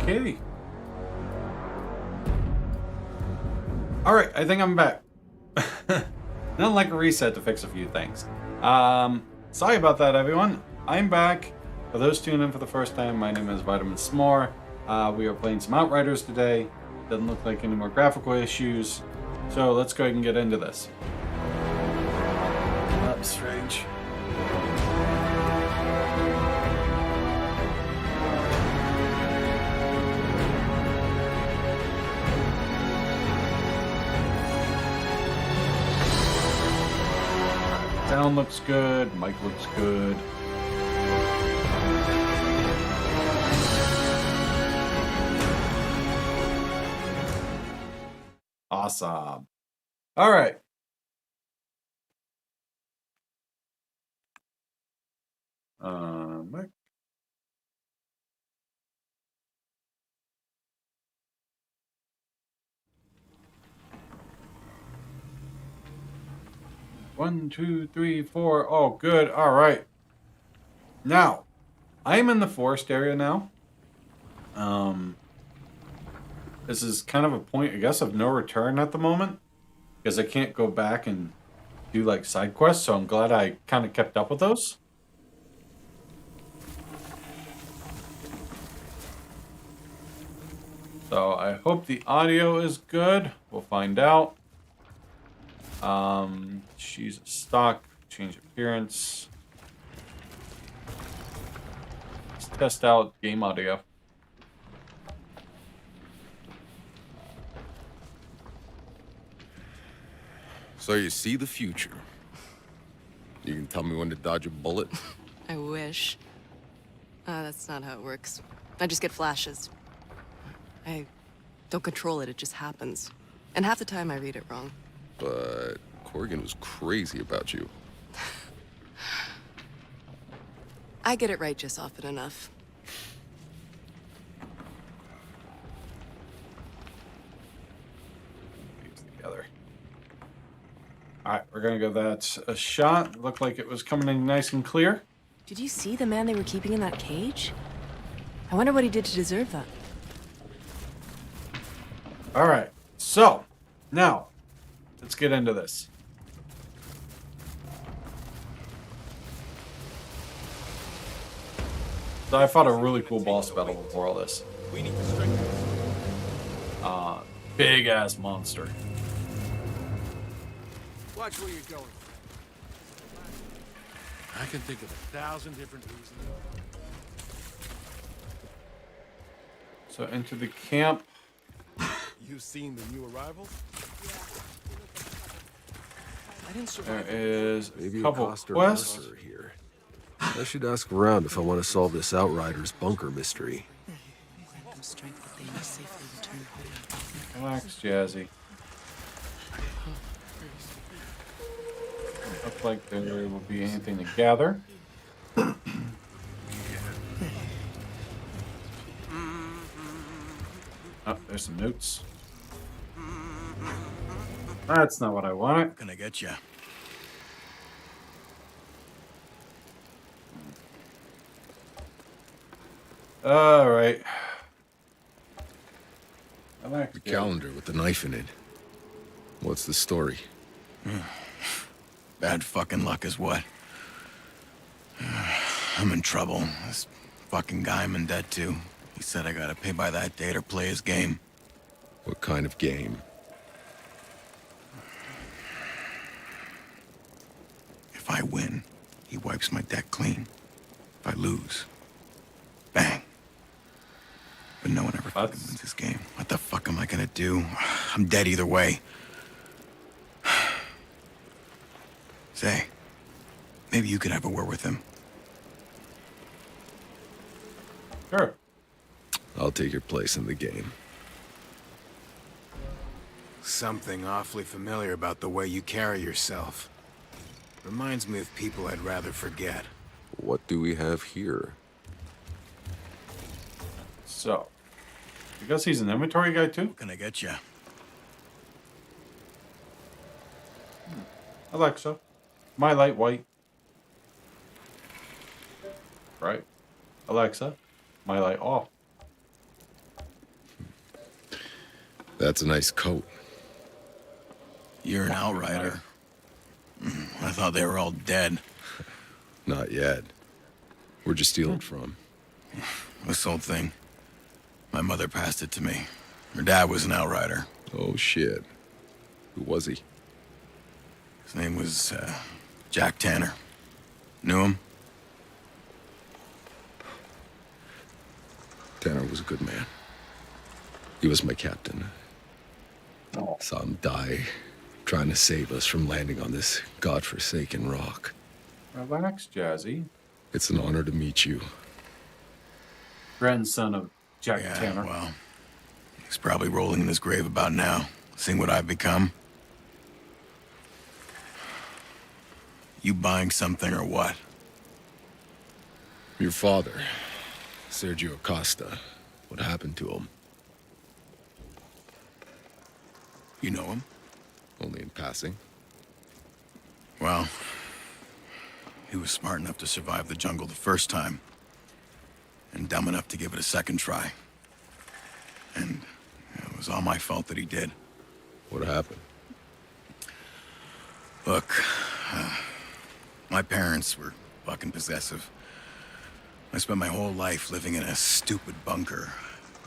Okay. Alright, I think I'm back. Nothing like a reset to fix a few things. Sorry about that, everyone. I'm back. For those tuning in for the first time, my name is Vitamin S'more. We are playing some Outriders today. Doesn't look like any more graphical issues. So let's go ahead and get into this. That's strange. Sound looks good, mic looks good. Awesome. All right. Mic. One, two, three, four. Oh, good. All right. Now, I'm in the forest area now. This is kind of a point, I guess, of no return at the moment, because I can't go back and do like side quests. So I'm glad I kind of kept up with those. So I hope the audio is good. We'll find out. She's a stock, change appearance. Let's test out game audio. So you see the future. You can tell me when to dodge a bullet? I wish. That's not how it works. I just get flashes. I don't control it, it just happens. And half the time I read it wrong. But Corrigan was crazy about you. I get it right just often enough. These together. Alright, we're gonna give that a shot. Looked like it was coming in nice and clear. Did you see the man they were keeping in that cage? I wonder what he did to deserve that. Alright, so now let's get into this. So I fought a really cool boss battle before all this. We need to strengthen this. Big ass monster. Watch where you're going. I can think of 1,000 different reasons. So into the camp. You seen the new arrivals? I didn't There survive. is Maybe a a couple Costa quests. Mercer here. I should ask around if I want to solve this Outriders bunker mystery. Relax, Jazzy. Looks like there will be anything to gather. Oh, there's some notes. That's not what I wanted. Gonna get you. All right. Relax, The Jazzy. calendar with the knife in it. What's the story? Bad fucking luck is what? I'm in trouble. This fucking guy I'm in debt to. He said I gotta pay by that date or play his game. What kind of game? If I win, he wipes my debt clean. If I lose, bang. But no one ever fucking wins this game. What the fuck am I gonna do? I'm dead either way. Say, maybe you could have a word with him. Sure. I'll take your place in the game. Something awfully familiar about the way you carry yourself. Reminds me of people I'd rather forget. What do we have here? So, I guess he's an inventory guy too. Can I get you? Alexa, my light white. Right. Alexa, my light off. That's a nice coat. You're an outrider. I thought they were all dead. Not yet. Where'd you steal it from? This old thing. My mother passed it to me. Her dad was an outrider. Oh, shit. Who was he? His name was, Jack Tanner. Knew him? Tanner was a good man. He was my captain. Saw him die, trying to save us from landing on this godforsaken rock. Relax, Jazzy. It's an honor to meet you. Grandson of Jack Yeah, Tanner. well, he's probably rolling in his grave about now, seeing what I've become. You buying something or what? Your father, Sergio Acosta. What happened to him? You know him? Only in passing. Well, he was smart enough to survive the jungle the first time, and dumb enough to give it a second try. And it was all my fault that he did. What happened? Look, my parents were fucking possessive. I spent my whole life living in a stupid bunker,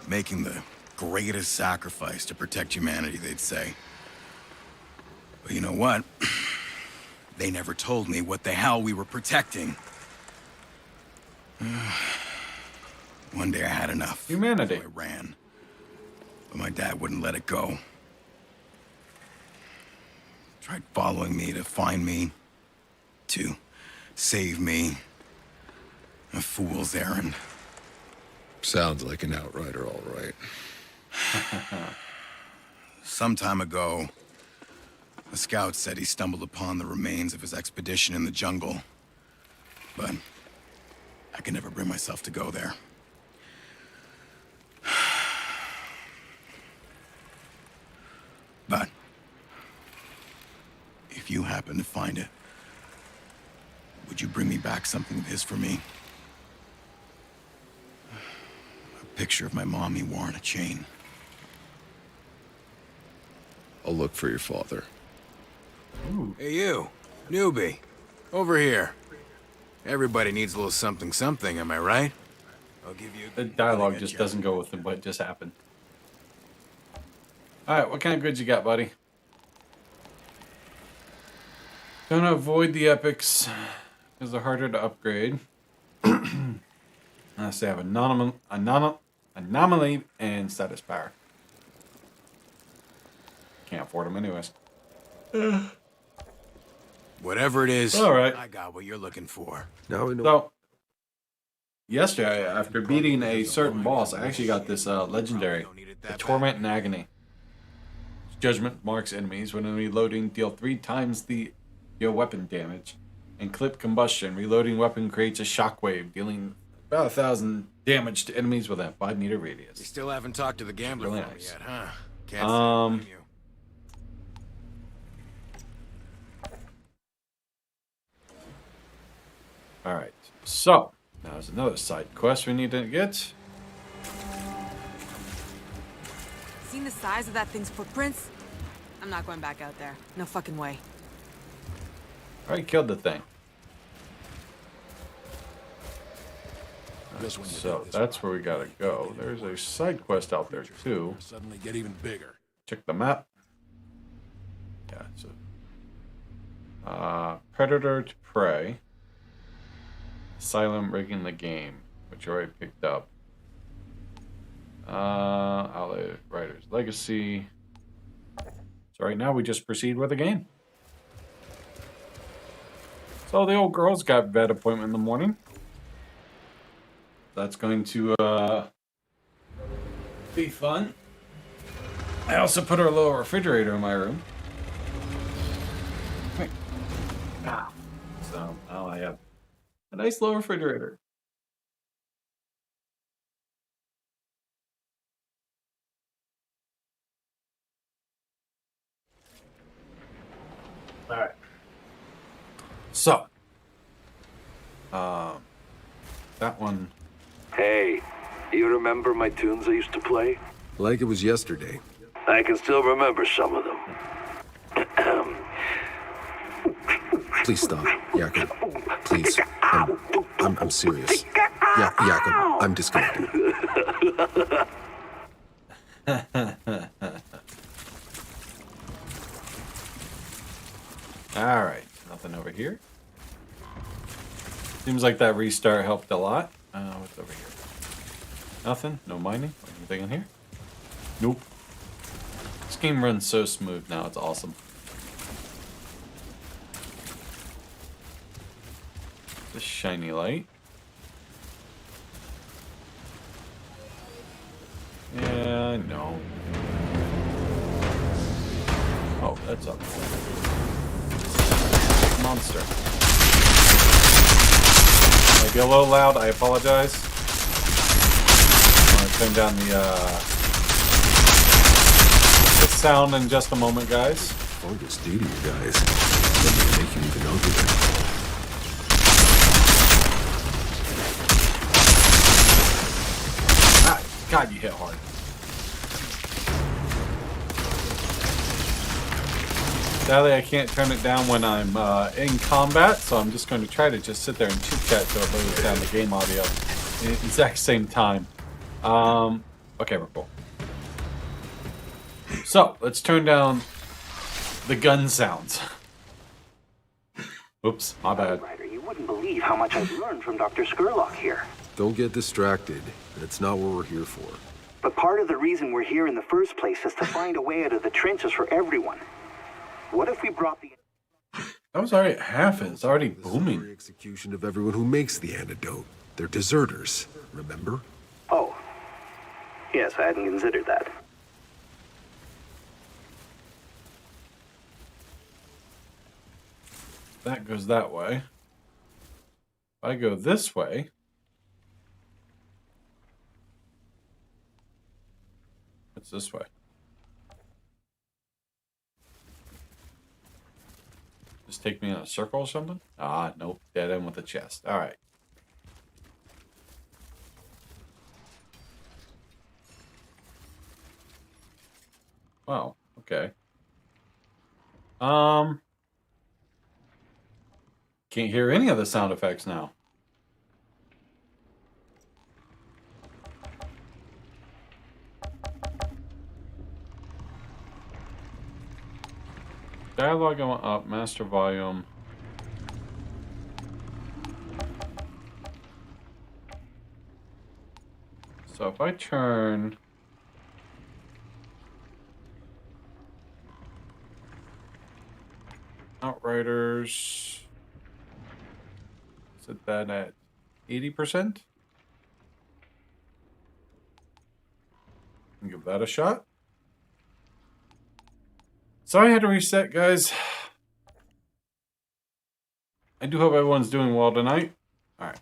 making the greatest sacrifice to protect humanity, they'd say. But you know what? They never told me what the hell we were protecting. One day I had enough. Humanity. So I ran. But my dad wouldn't let it go. Tried following me to find me, to save me. A fool's errand. Sounds like an outrider, all right. Some time ago, a scout said he stumbled upon the remains of his expedition in the jungle. But I could never bring myself to go there. But if you happen to find it, would you bring me back something of his for me? A picture of my mom he wore on a chain. I'll look for your father. Hey, you. Newbie. Over here. Everybody needs a little something something, am I right? I'll give you... The dialogue just doesn't go with what just happened. Alright, what kind of goods you got, buddy? Gonna avoid the epics, because they're harder to upgrade. Unless they have anomaly and status power. Can't afford them anyways. Whatever it is, All right. I got what you're looking for. Now we know. So, yesterday, after beating a certain boss, I actually got this legendary, the Torment and Agony. Judgment marks enemies when reloading, deal 3 times your weapon damage, and clip combustion. Reloading weapon creates a shockwave, dealing about 1,000 damage to enemies within a 5-meter You radius. still haven't talked to the gambler Really for me nice. yet, huh? Can't say I blame you. Alright, so, now there's another side quest we need to get. Seen the size of that thing's footprints? I'm not going back out there. No fucking way. Already killed the thing. So, that's where we gotta go. There's a side quest out there, too. Suddenly get even bigger. Check the map. Yeah, it's a Predator to Prey. Asylum rigging the game, which you already picked up. Outriders Legacy. So right now we just proceed with the game. So the old girl's got vet appointment in the morning. That's going to be fun. I also put her a little refrigerator in my room. So now I have a nice little refrigerator. All right. So, that one. Hey, you remember my tunes I used to play? Like it was yesterday. I can still remember some of them. Please stop, Jakob. Please. I'm serious. Yeah, Jakob, I'm disconnected. Alright, nothing over here. Seems like that restart helped a lot. What's over here? Nothing? No mining? Anything in here? Nope. This game runs so smooth now, it's awesome. This shiny light. Yeah, no. Oh, that's up. Monster. Might be a little loud, I apologize. I'm gonna turn down the sound in just a moment, guys. Fungus do to you guys. Doesn't make you even uglier. Ah, God, you hit hard. Sadly, I can't turn it down when I'm in combat, so I'm just going to try to just sit there and chit-chat till it loads down the game audio at the exact same time. Okay, we're cool. So, let's turn down the gun sounds. Oops, my bad. Outrider, you wouldn't believe how much I've learned from Dr. Skurlock here. Don't get distracted. That's not what we're here for. But part of the reason we're here in the first place is to find a way out of the trenches for everyone. What if we brought the... That was already at half, and it's already The booming. summary execution of everyone who makes the antidote. They're deserters, remember? Oh. Yes, I hadn't considered that. That goes that way. If I go this way... What's this way? Just take me in a circle or something? Ah, nope. Dead end with a chest. Alright. Wow. Okay. Can't hear any of the sound effects now. Dialogue going up, master volume. So if I turn... Outriders... Set that at 80%? Give that a shot. Sorry I had to reset, guys. I do hope everyone's doing well tonight. Alright.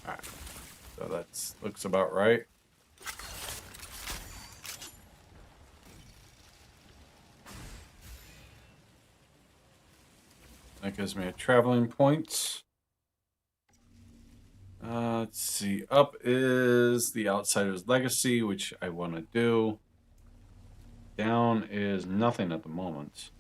Alright. So that's looks about right. That gives me a traveling point. Let's see. Up is the Outsider's Legacy, which I want to do. Down is nothing at the moment.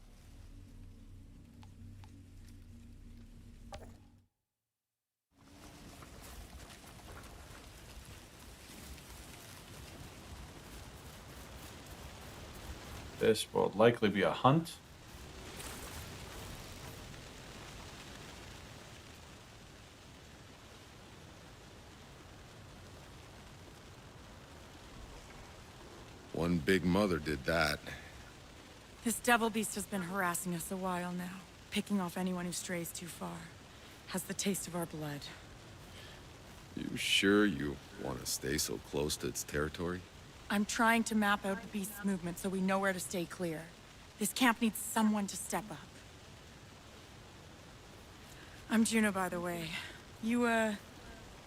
This will likely be a hunt. One big mother did that. This devil beast has been harassing us a while now, picking off anyone who strays too far. Has the taste of our blood. You sure you want to stay so close to its territory? I'm trying to map out the beast's movement so we know where to stay clear. This camp needs someone to step up. I'm Juno, by the way. You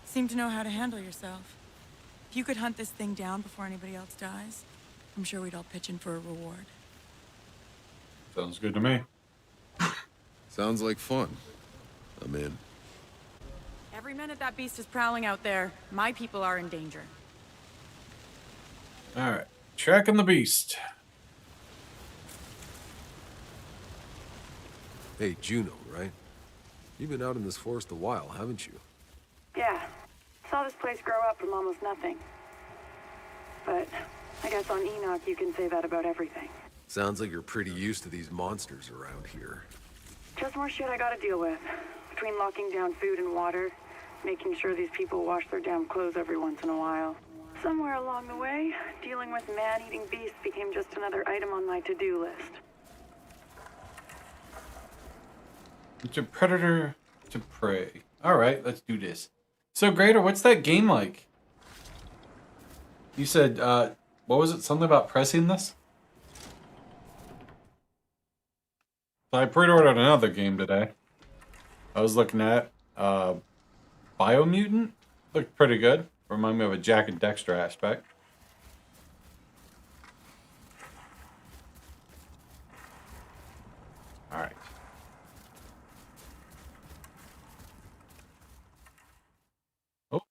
Seem to know how to handle yourself. If you could hunt this thing down before anybody else dies, I'm sure we'd all pitch in for a reward. Sounds good to me. Sounds like fun. I'm in. Every minute that beast is prowling out there, my people are in danger. Alright. Tracking the beast. Hey, Juno, right? You've been out in this forest a while, haven't you? Yeah. Saw this place grow up from almost nothing. But I guess on Enoch you can say that about everything. Sounds like you're pretty used to these monsters around here. Just more shit I gotta deal with. Between locking down food and water, making sure these people wash their damn clothes every once in a while. Somewhere along the way, dealing with man-eating beasts became just another item on my to-do list. It's a predator to prey. Alright, let's do this. So, Grader, what's that game like? You said, what was it? Something about pressing this? So I pre-ordered another game today. I was looking at, Biomutant. Looked pretty good. Remind me of a Jack and Dexter aspect. Alright. Oh,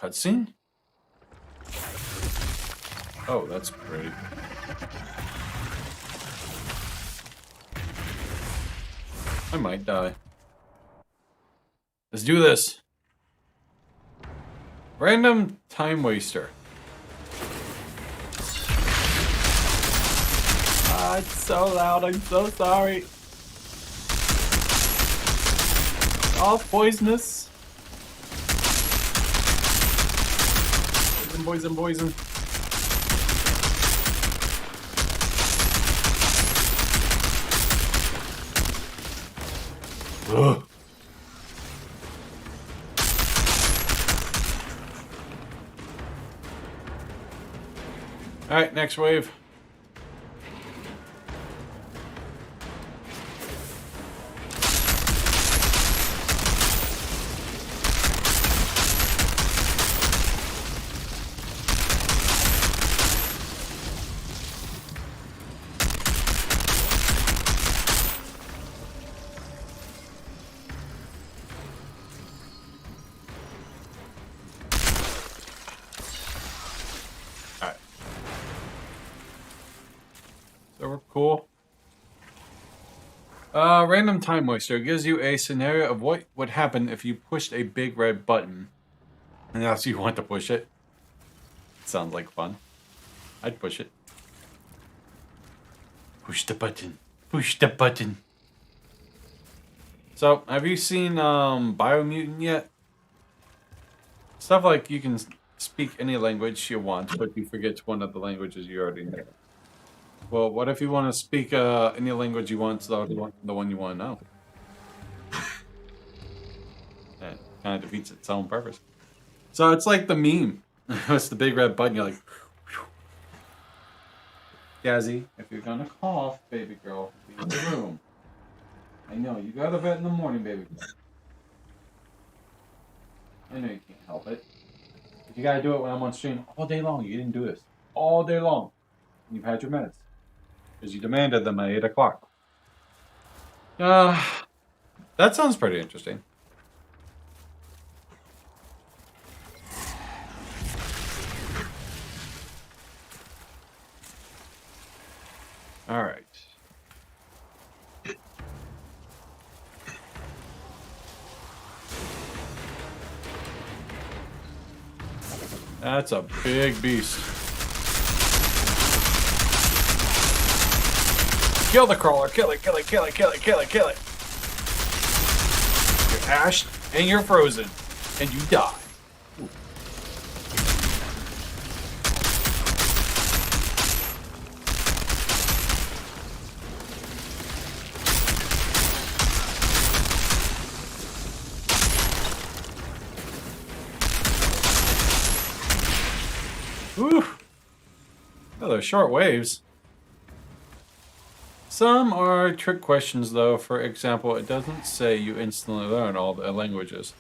cutscene? Oh, that's pretty. I might die. Let's do this. Random time waster. Ah, it's so loud. I'm so sorry. All poisonous. Poison, poison, poison. Ugh. Alright, next wave. Cool. Random time waster gives you a scenario of what would happen if you pushed a big red button. And asks you want to push it. Sounds like fun. I'd push it. Push the button. Push the button. So, have you seen Biomutant yet? Stuff like you can speak any language you want, but you forget one of the languages you already know. Well, what if you want to speak any language you want, so the one you want to know? That kind of defeats its own purpose. So it's like the meme. It's the big red button. You're like, Gazzy, if you're gonna cough, baby girl, leave the room. I know you go to bed in the morning, baby girl. I know you can't help it. But you gotta do it when I'm on stream all day long. You didn't do this all day long. You've had your meds. Because you demanded them at 8 o'clock. That sounds pretty interesting. Alright. That's a big beast. Kill the crawler. Kill it, kill it, kill it, kill it, kill it, kill it. You're ashed and you're frozen. And you die. Ooh. Oh, they're short waves. Some are trick questions, though. For example, it doesn't say you instantly learn all the languages.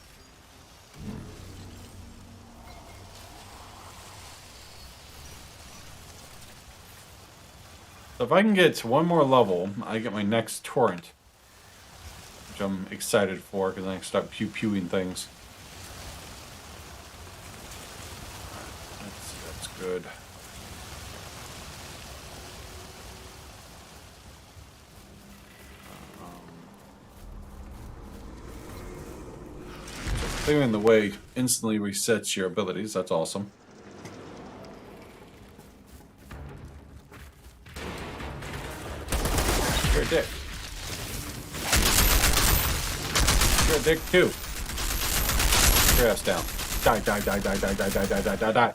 So if I can get to one more level, I get my next torrent. Which I'm excited for, because I can start pew-pewing things. That's good. Clearing the way instantly resets your abilities. That's awesome. You're a dick. You're a dick too. Your ass down. Die, die, die, die, die, die, die, die, die, die, die.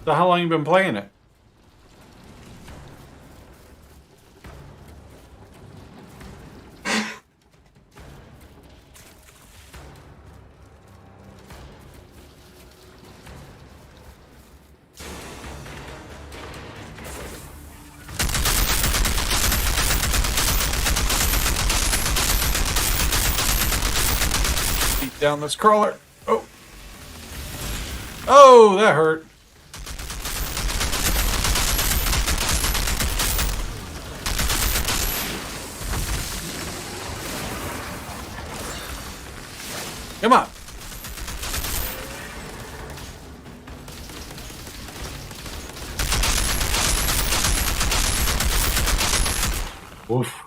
So how long you been playing it? Beat down this crawler. Oh. Oh, that hurt. Come on. Oof.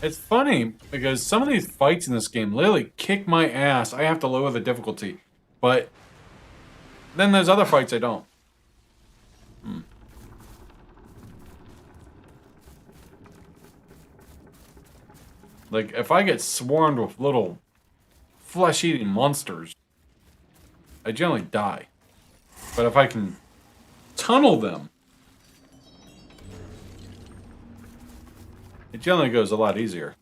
It's funny because some of these fights in this game literally kick my ass. I have to lower the difficulty. But then there's other fights I don't. Like, if I get swarmed with little flesh-eating monsters, I generally die. But if I can tunnel them, it generally goes a lot easier.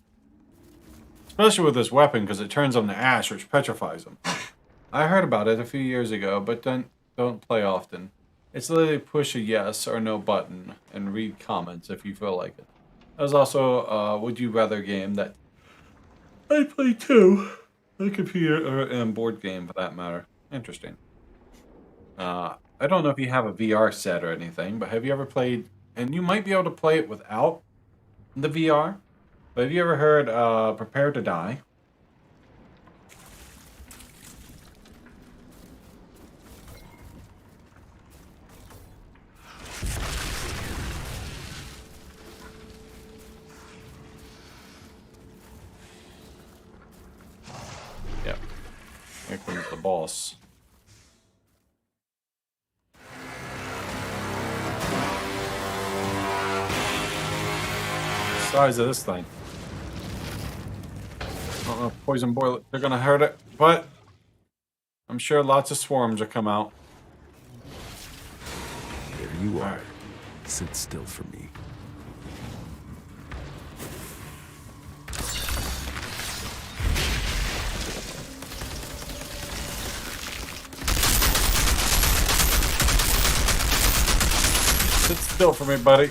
Especially with this weapon, because it turns them to ash, which petrifies them. I heard about it a few years ago, but don't play often. It's literally push a yes or no button and read comments if you feel like it. There's also a Would You Rather game that I play too. A computer and board game for that matter. Interesting. I don't know if you have a VR set or anything, but have you ever played, and you might be able to play it without the VR, but have you ever heard Prepare to Die? Yep. Here comes the boss. Size of this thing. I don't know if poison boil they're gonna hurt it, but I'm sure lots of swarms will come out. There you are. Sit still for me. Sit still for me, buddy.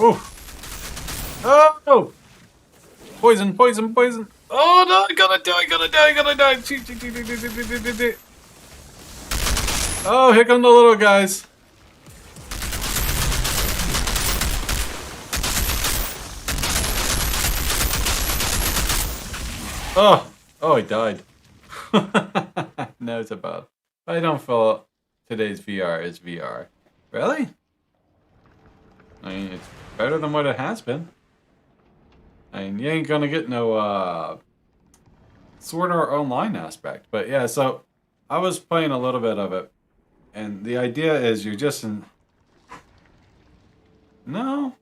Oh! Oh! Poison, poison, poison! Oh no! I gotta die! I gotta die! I gotta die! Oh, here come the little guys! Oh! Oh, he died. No, it's about. I don't feel today's VR is VR. Really? I mean, it's better than what it has been. I mean, you ain't gonna get no, Sword Art Online aspect. But yeah, so I was playing a little bit of it. And the idea is you're just in... No?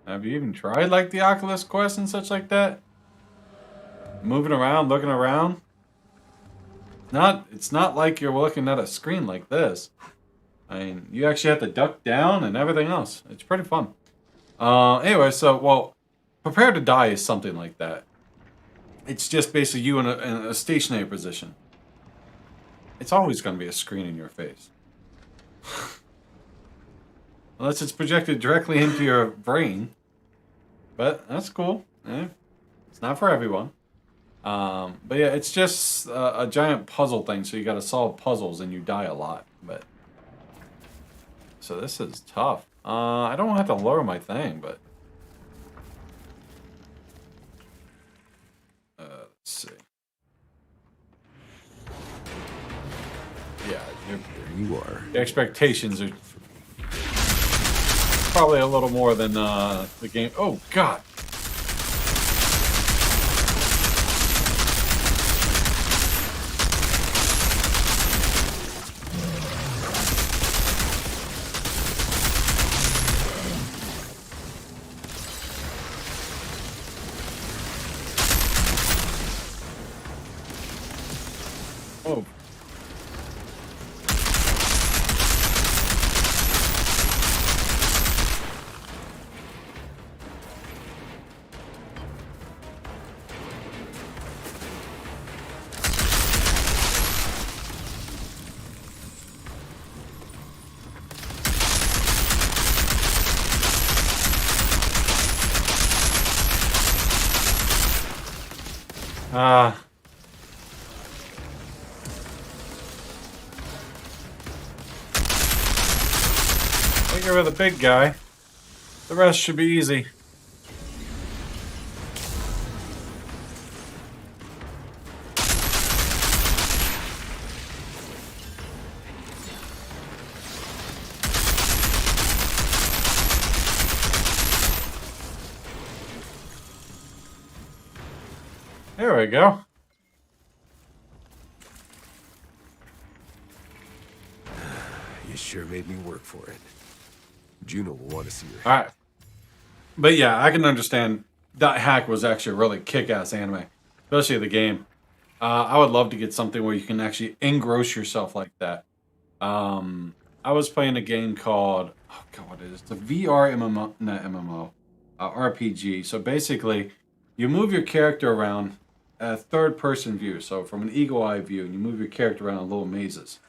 Have you even tried, like, the Oculus Quest and such like that? Moving around, looking around? It's not like you're looking at a screen like this. I mean, you actually have to duck down and everything else. It's pretty fun. Anyway, so, well, prepare to die is something like that. It's just basically you in a stationary position. It's always going to be a screen in your face. Unless it's projected directly into your brain. But that's cool. It's not for everyone. But yeah, it's just a giant puzzle thing, so you gotta solve puzzles and you die a lot. But so this is tough. I don't have to lower my thing, but let's see. Yeah, There you are. the expectations are probably a little more than the game. Oh God. Oh. Take care of the big guy. The rest should be easy. There we go. You sure made me work for it. Juno will want to see your. Alright. But yeah, I can understand that hack was actually a really kick-ass anime. Especially the game. I would love to get something where you can actually engross yourself like that. I was playing a game called, oh God, what is it? It's a VR MMO, not MMO, RPG. So basically, you move your character around a third-person view. So from an eagle-eye view, and you move your character around in little mazes.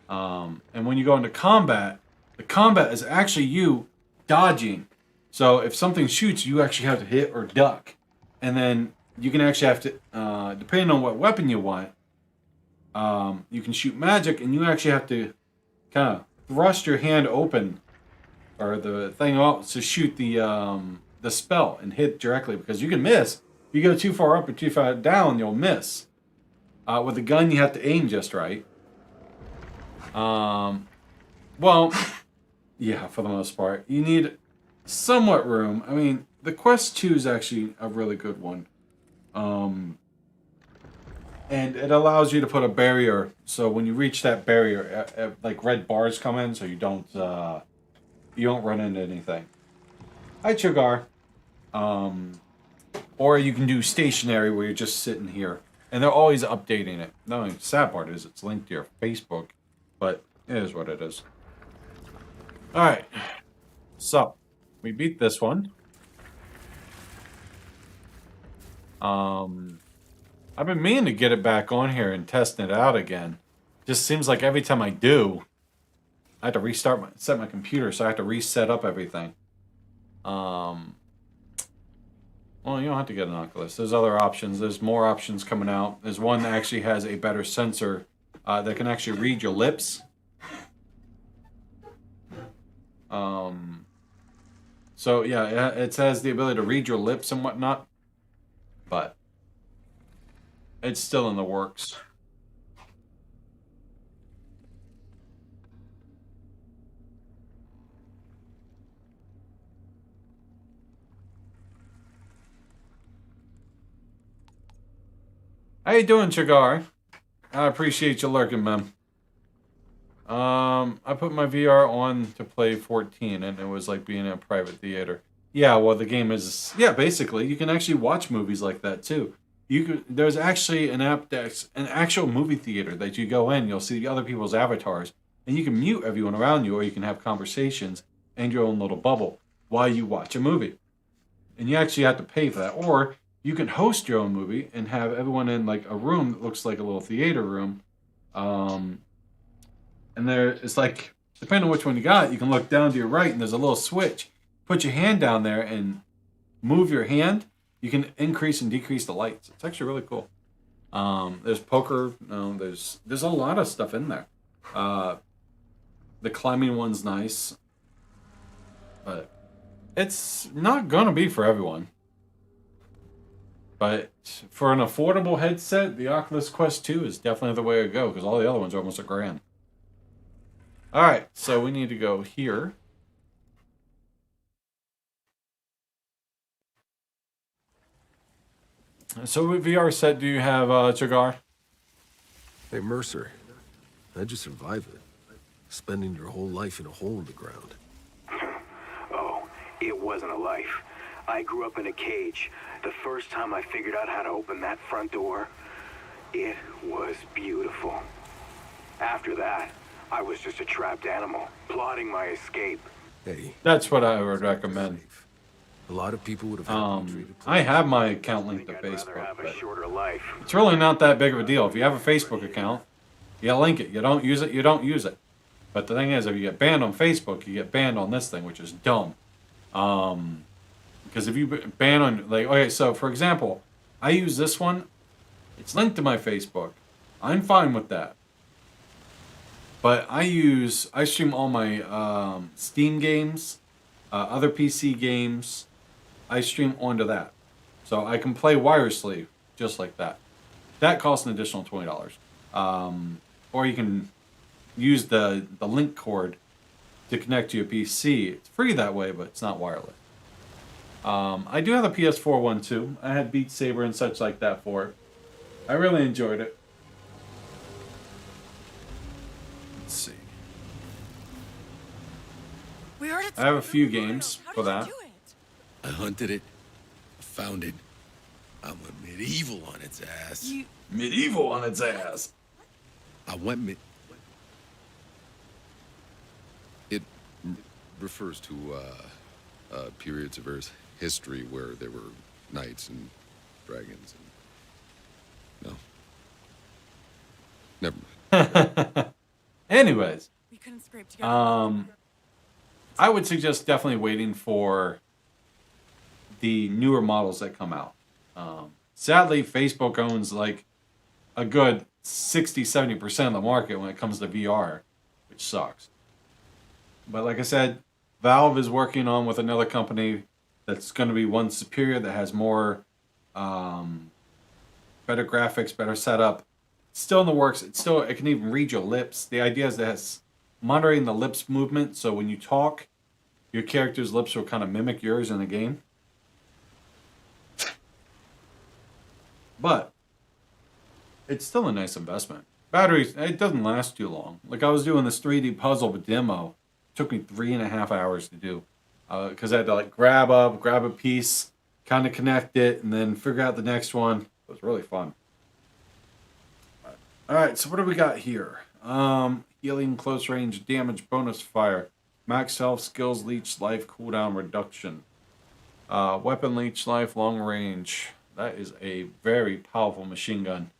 And when you go into combat, the combat is actually you dodging. So if something shoots, you actually have to hit or duck. And then you can actually have to, depending on what weapon you want, you can shoot magic, and you actually have to kind of thrust your hand open, or the thing out, to shoot the spell and hit directly, because you can miss. If you go too far up or too far down, you'll miss. With a gun, you have to aim just right. Well, yeah, for the most part. You need somewhat room. I mean, the Quest 2 is actually a really good one. And it allows you to put a barrier, so when you reach that barrier, like red bars come in, so you don't run into anything. Hi, Chugar. Or you can do stationary, where you're just sitting here, and they're always updating it. The only sad part is it's linked to your Facebook, but it is what it is. All right, so we beat this one. I've been meaning to get it back on here and testing it out again. Just seems like every time I do, I have to set my computer, so I have to reset up everything. Well, you don't have to get an Oculus. There's other options. There's more options coming out. There's one that actually has a better sensor that can actually read your lips. So yeah, it has the ability to read your lips and whatnot, but it's still in the works. How you doing, Chagar? I appreciate you lurking, man. I put my VR on to play 14, and it was like being in a private theater. Yeah, well, the game is... Yeah, basically, you can actually watch movies like that, too. there's actually an app that's an actual movie theater that you go in, you'll see other people's avatars, and you can mute everyone around you, or you can have conversations in your own little bubble while you watch a movie. And you actually have to pay for that. Or you can host your own movie and have everyone in like a room that looks like a little theater room. And there it's like, depending on which one you got, you can look down to your right and there's a little switch. Put your hand down there and move your hand. You can increase and decrease the lights. It's actually really cool. There's poker. There's a lot of stuff in there. The climbing one's nice, but it's not gonna be for everyone. But for an affordable headset, the Oculus Quest 2 is definitely the way to go, because all the other ones are almost $1,000. All right, so we need to go here. So what VR set do you have, Chagar? Hey, Mercer. How'd you survive it? Spending your whole life in a hole in the ground. Oh, it wasn't a life. I grew up in a cage. The first time I figured out how to open that front door, it was beautiful. After that, I was just a trapped animal, plotting my escape. Hey. That's what I would recommend. A lot of people would have I have my account linked to Facebook, but it's really not that big of a deal. If you have a Facebook account, you link it. You don't use it, you don't use it. But the thing is, if you get banned on Facebook, you get banned on this thing, which is dumb. Because if you ban on, like, okay, so for example, I use this one. It's linked to my Facebook. I'm fine with that. But I stream all my Steam games, other PC games. I stream onto that. So I can play wirelessly just like that. That costs an additional $20. Or you can use the link cord to connect to your PC. It's free that way, but it's not wireless. I do have a PS4 one too. I had Beat Saber and such like that for it. I really enjoyed it. Let's see. I have a few games for that. I hunted it, found it. I'm a medieval on its ass. Medieval on its ass. I went It refers to periods of Earth's history where there were knights and dragons and... No. Never mind. Anyways. We couldn't scrape together. I would suggest definitely waiting for the newer models that come out. Sadly, Facebook owns like a good 60-70% of the market when it comes to VR, which sucks. But like I said, Valve is working on with another company that's going to be one superior that has more, better graphics, better setup. It's still in the works. It can even read your lips. The idea is that it's monitoring the lips movement, so when you talk, your character's lips will kind of mimic yours in the game. But it's still a nice investment. Batteries, it doesn't last too long. Like I was doing this 3D puzzle demo. It took me 3.5 hours to do. Because I had to like grab a piece, kind of connect it, and then figure out the next one. It was really fun. Alright, so what do we got here? Healing, close range, damage, bonus fire. Max health, skills, leech life, cooldown reduction. Weapon, leech life, long range. That is a very powerful machine gun.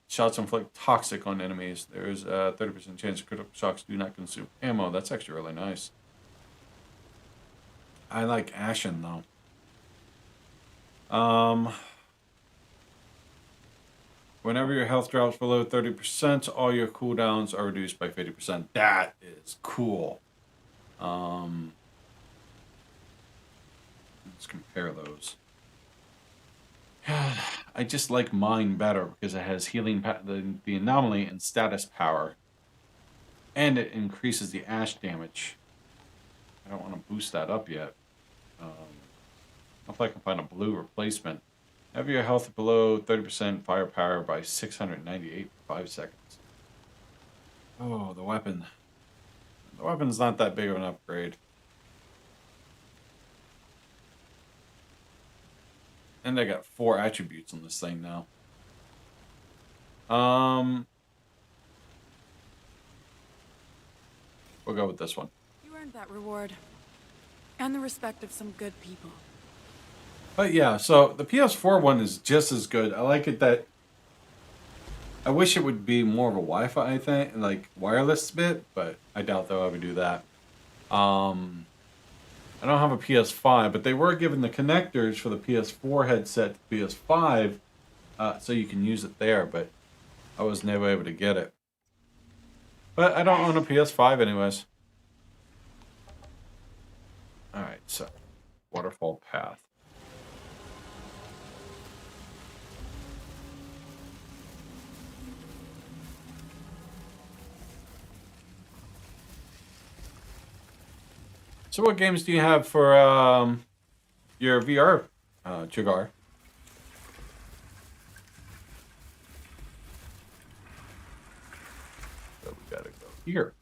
Shots inflict toxic on enemies. There's a 30% chance critical shocks do not consume ammo. That's actually really nice. I like Ashen, though. Whenever your health drops below 30%, all your cooldowns are reduced by 50%. That is cool. Let's compare those. I just like mine better because it has healing, the anomaly and status power. And it increases the ash damage. I don't want to boost that up yet. If I can find a blue replacement. Have your health below 30% firepower by 698 for 5 seconds. Oh, the weapon. The weapon's not that big of an upgrade. And I got 4 attributes on this thing now. We'll go with this one. You earned that reward. And the respect of some good people. But yeah, so the PS4 one is just as good. I like it that... I wish it would be more of a Wi-Fi, I think, like wireless bit, but I doubt they'll ever do that. I don't have a PS5, but they were given the connectors for the PS4 headset to PS5, so you can use it there, but I was never able to get it. But I don't own a PS5 anyways. Alright, so waterfall path. So what games do you have for your VR, Jagar? So we gotta go here.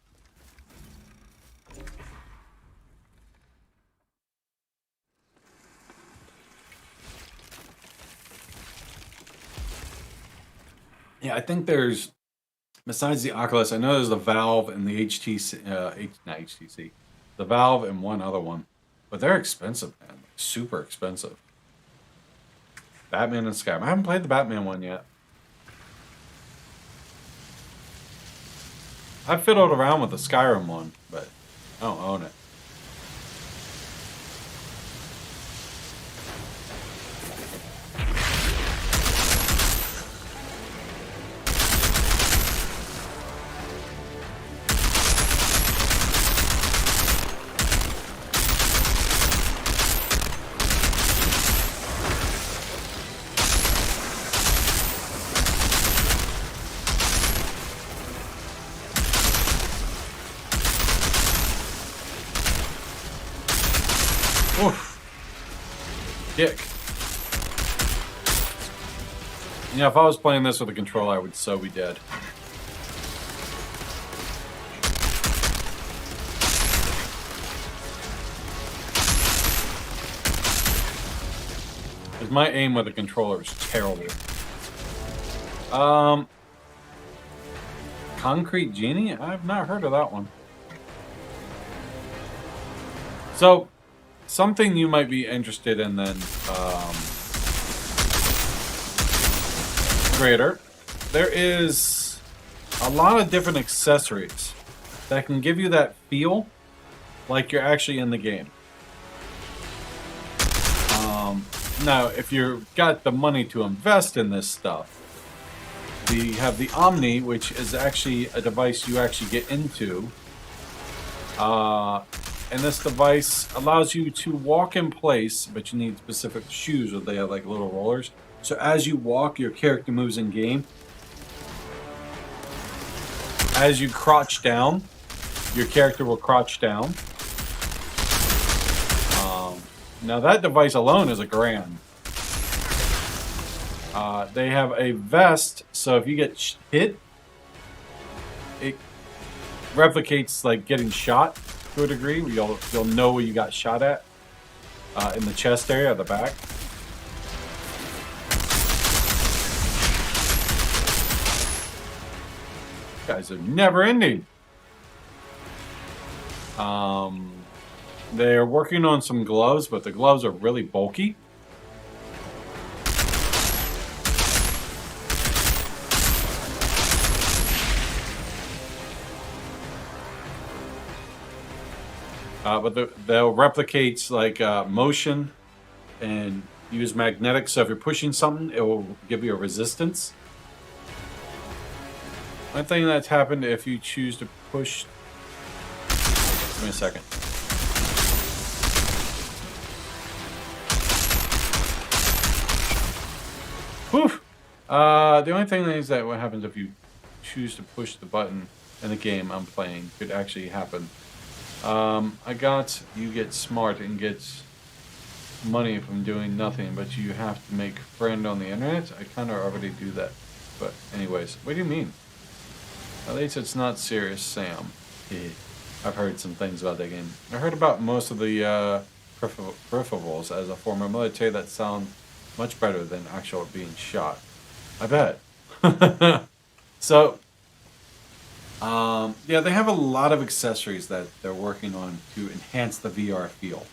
Yeah, I think there's, besides the Oculus, I know there's the Valve and the HTC, not HTC, the Valve and one other one. But they're expensive, man. Like, super expensive. Batman and Skyrim. I haven't played the Batman one yet. I fiddled around with the Skyrim one, but I don't own it. Dick. Yeah, if I was playing this with a controller, I would so be dead. Because my aim with a controller is terrible. Concrete Genie? I've not heard of that one. So, something you might be interested in then, Creator. There is a lot of different accessories that can give you that feel like you're actually in the game. Now, if you've got the money to invest in this stuff, we have the Omni, which is actually a device you actually get into. And this device allows you to walk in place, but you need specific shoes, or they have like little rollers. So as you walk, your character moves in game. As you crouch down, your character will crouch down. Now that device alone is $1,000. They have a vest, so if you get hit, it replicates like getting shot to a degree. You'll know where you got shot at in the chest area at the back. You guys are never ending. They're working on some gloves, but the gloves are really bulky. But they'll replicate like motion and use magnetics. So if you're pushing something, it will give you a resistance. One thing that's happened if you choose to push. Give me a second. Whew. The only thing is that what happens if you choose to push the button in the game I'm playing could actually happen. I got you get smart and get money from doing nothing, but you have to make friend on the internet. I kind of already do that. But anyways, what do you mean? At least it's not serious, Sam. I've heard some things about that game. I heard about most of the peripherals as a former military that sound much better than actual being shot. I bet. So, yeah, they have a lot of accessories that they're working on to enhance the VR feel.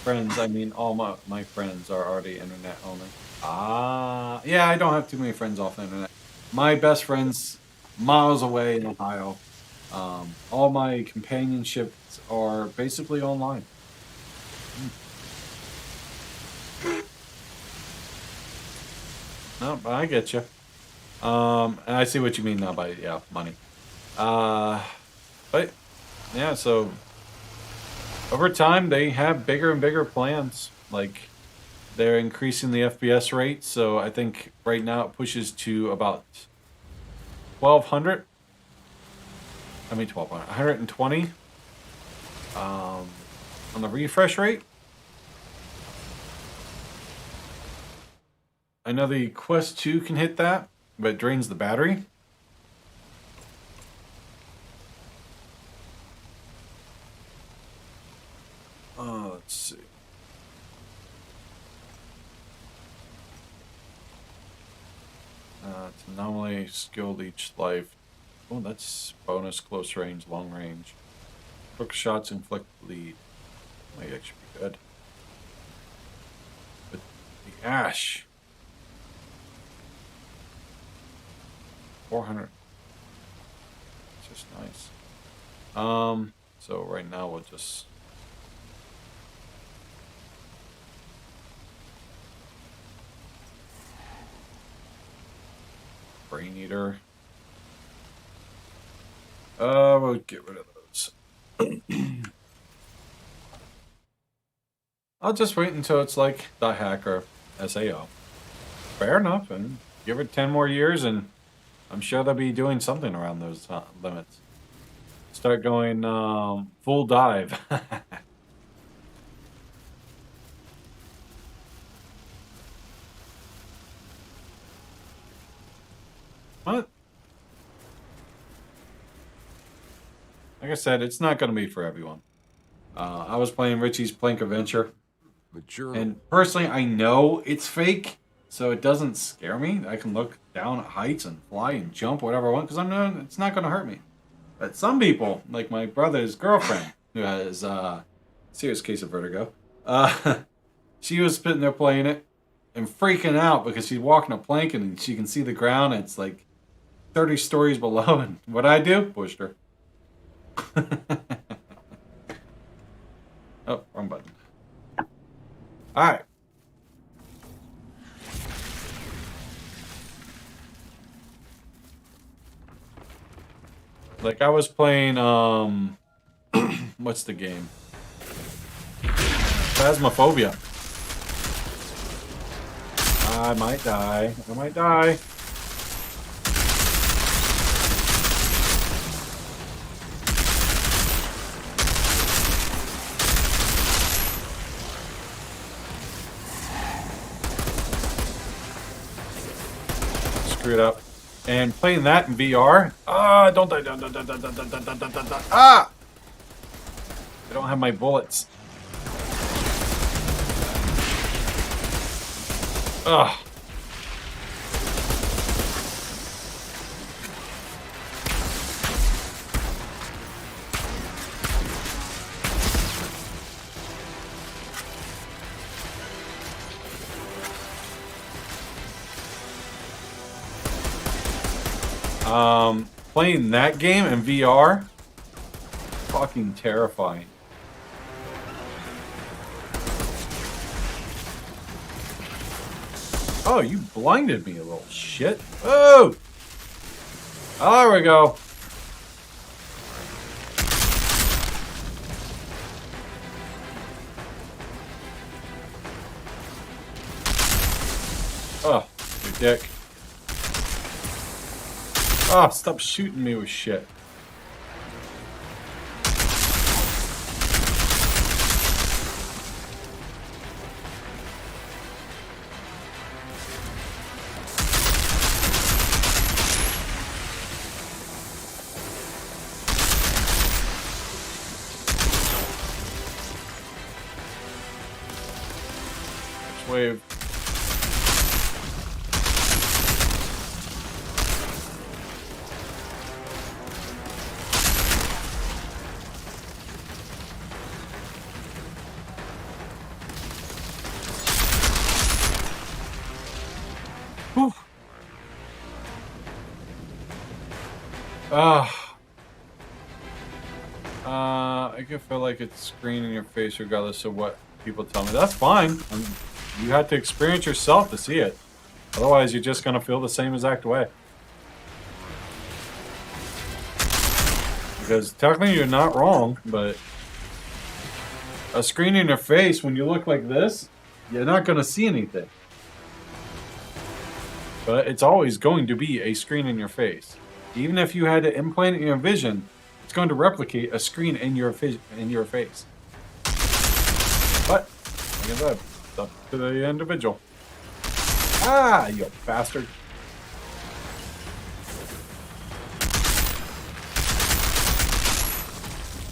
Friends, I mean, all my friends are already internet only. Ah, yeah, I don't have too many friends off the internet. My best friends, miles away in Ohio. All my companionships are basically online. No, but I get you. And I see what you mean now by, yeah, money. But, yeah, so over time, they have bigger and bigger plans. Like, they're increasing the FPS rate, so I think right now it pushes to about 1,200. I mean 1,200, 120 on the refresh rate. I know the Quest 2 can hit that, but it drains the battery. Let's see. It's anomaly, skilled each life. Oh, that's bonus, close range, long range. Quick shots inflict bleed. Might actually be good. But the Ash. 400. It's just nice. So right now we'll just... Brain Eater. We'll get rid of those. I'll just wait until it's like the Hacker SAO. Fair enough, and give it 10 more years, and I'm sure they'll be doing something around those limits. Start going full dive. What? Like I said, it's not going to be for everyone. I was playing Richie's Plank Adventure. And personally, I know it's fake, so it doesn't scare me. I can look down at heights and fly and jump whatever I want, because it's not going to hurt me. But some people, like my brother's girlfriend, who has a serious case of vertigo, she was sitting there playing it and freaking out because she's walking a plank and she can see the ground. And it's like 30 stories below, and what I do? Pushed her. Oh, wrong button. Alright. Like I was playing, what's the game? Phasmophobia. I might die. I might die. Screw it up. And playing that in VR. Ah, don't die. Ah! I don't have my bullets. Ugh. Playing that game in VR, fucking terrifying. Oh, you blinded me, a little shit. Oh! Oh, there we go. Oh, you dick. Oh, stop shooting me with shit. Next wave. I can feel like it's screen in your face regardless of what people tell me. That's fine. You have to experience yourself to see it. Otherwise, you're just going to feel the same exact way. Because technically you're not wrong, but a screen in your face, when you look like this, you're not going to see anything. But it's always going to be a screen in your face. Even if you had to implant it in your vision, it's going to replicate a screen in your face. But, like I said, it's up to the individual. Ah, you bastard.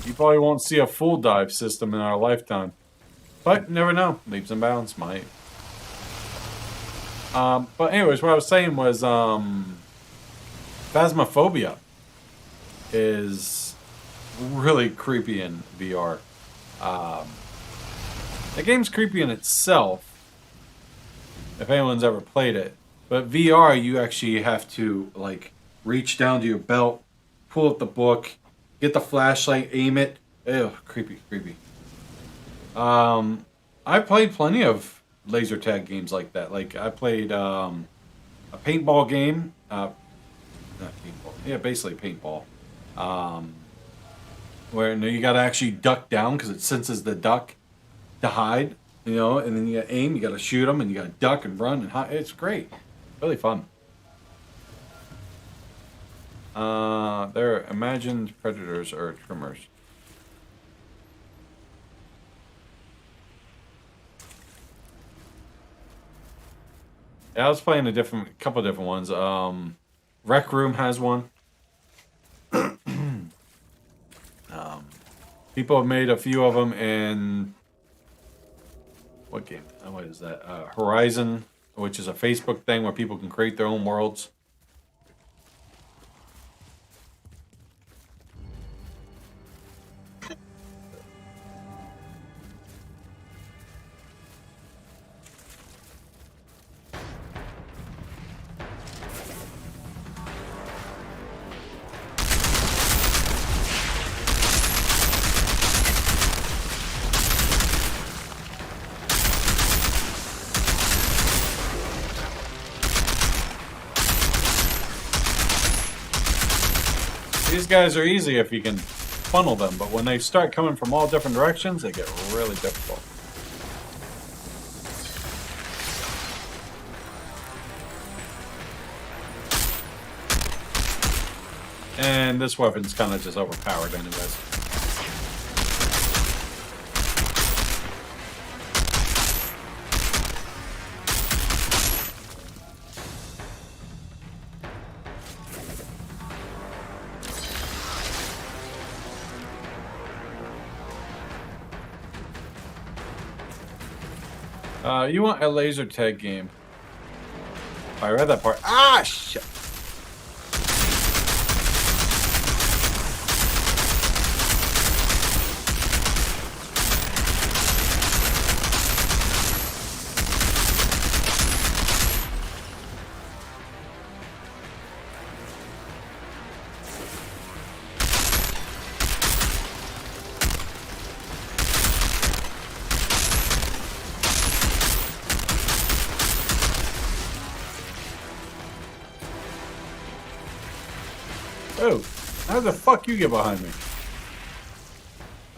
You probably won't see a full dive system in our lifetime. But, you never know. Leaps and bounds might. But anyways, what I was saying was, Phasmophobia is really creepy in VR. The game's creepy in itself, if anyone's ever played it. But VR, you actually have to, like, reach down to your belt, pull up the book, get the flashlight, aim it. Ew, creepy, creepy. I played plenty of laser tag games like that. Like, I played a paintball game. Not paintball. Yeah, basically paintball. Where you got to actually duck down because it senses the duck to hide. You know, and then you got to aim, you got to shoot them, and you got to duck and run and hide. It's great. Really fun. They're imagined predators or trimmers. Yeah, I was playing a couple of different ones. Rec Room has one. People have made a few of them in what game? What is that? Horizon, which is a Facebook thing where people can create their own worlds. These guys are easy if you can funnel them, but when they start coming from all different directions, they get really difficult. And this weapon's kind of just overpowered anyways. You want a laser tag game. I read that part. Ah, shit. Oh, how the fuck you get behind me?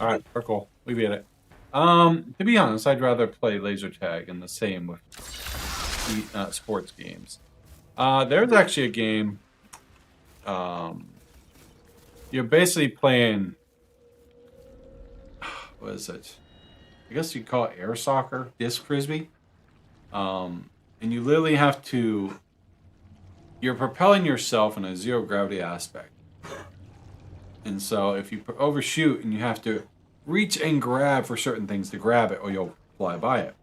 Alright, we're cool. We beat it. To be honest, I'd rather play laser tag and the same with sports games. There's actually a game. You're basically playing. What is it? I guess you'd call it air soccer, disc frisbee. And you literally have to. You're propelling yourself in a zero gravity aspect. And so if you overshoot and you have to reach and grab for certain things to grab it or you'll fly by it.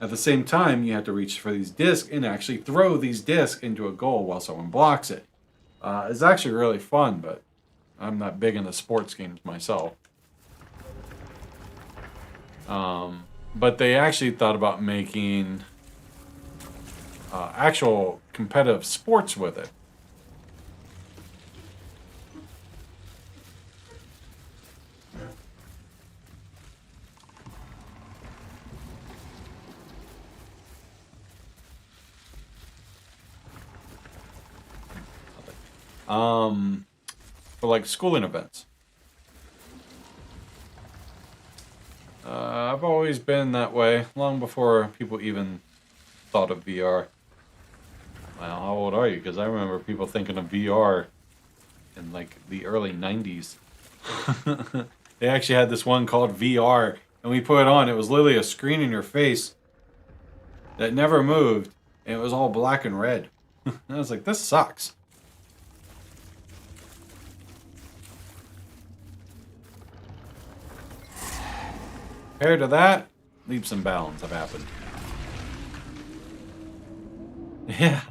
At the same time, you have to reach for these discs and actually throw these discs into a goal while someone blocks it. It's actually really fun, but I'm not big into sports games myself. But they actually thought about making actual competitive sports with it. for like schooling events. I've always been that way, long before people even thought of VR. Well, how old are you? Because I remember people thinking of VR in like the early 90s. They actually had this one called VR, and we put it on. It was literally a screen in your face that never moved, and it was all black and red. And I was like, this sucks. Compared to that, leaps and bounds have happened. Yeah.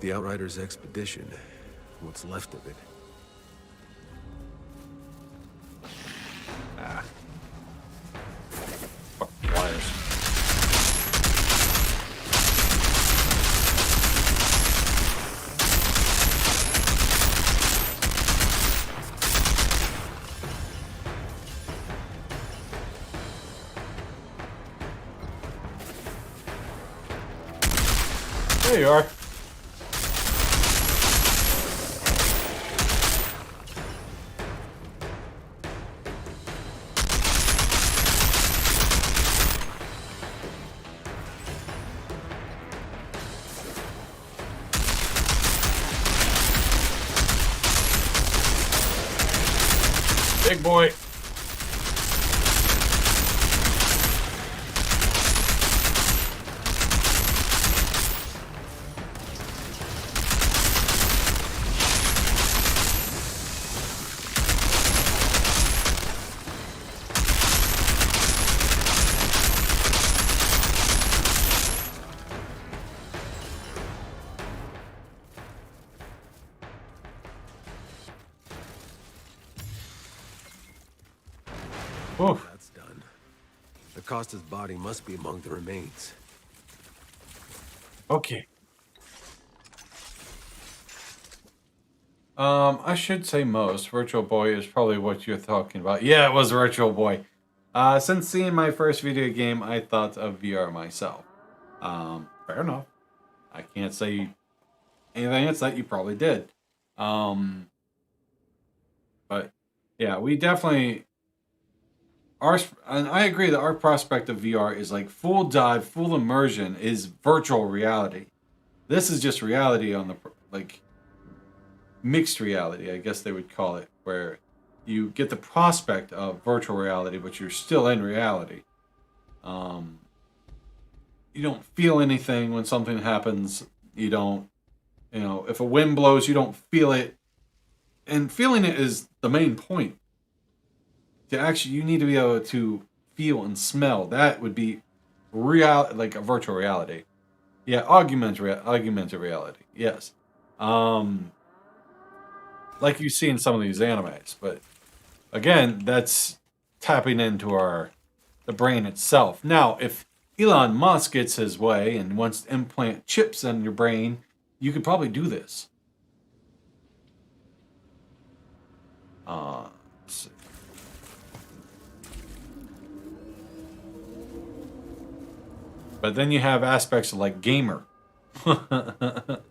The Outriders expedition. What's left of it. Ah. Fuck wires. There you are. Big boy. Oof. That's done. Acosta's body must be among the remains. Okay. I should say most. Virtual Boy is probably what you're talking about. Yeah, it was Virtual Boy. Since seeing my first video game, I thought of VR myself. Fair enough. I can't say anything else that you probably did. But yeah, we definitely and I agree that our prospect of VR is like full dive, full immersion is virtual reality. This is just reality on the like mixed reality, I guess they would call it, where you get the prospect of virtual reality, but you're still in reality. You don't feel anything when something happens. You don't, if a wind blows, you don't feel it. And feeling it is the main point. To actually, you need to be able to feel and smell. That would be like a virtual reality. Yeah, augmented reality. Yes. Like you see in some of these animes, but again, that's tapping into the brain itself. Now, if Elon Musk gets his way and wants to implant chips in your brain, you could probably do this. Let's see. But then you have aspects of like gamer. In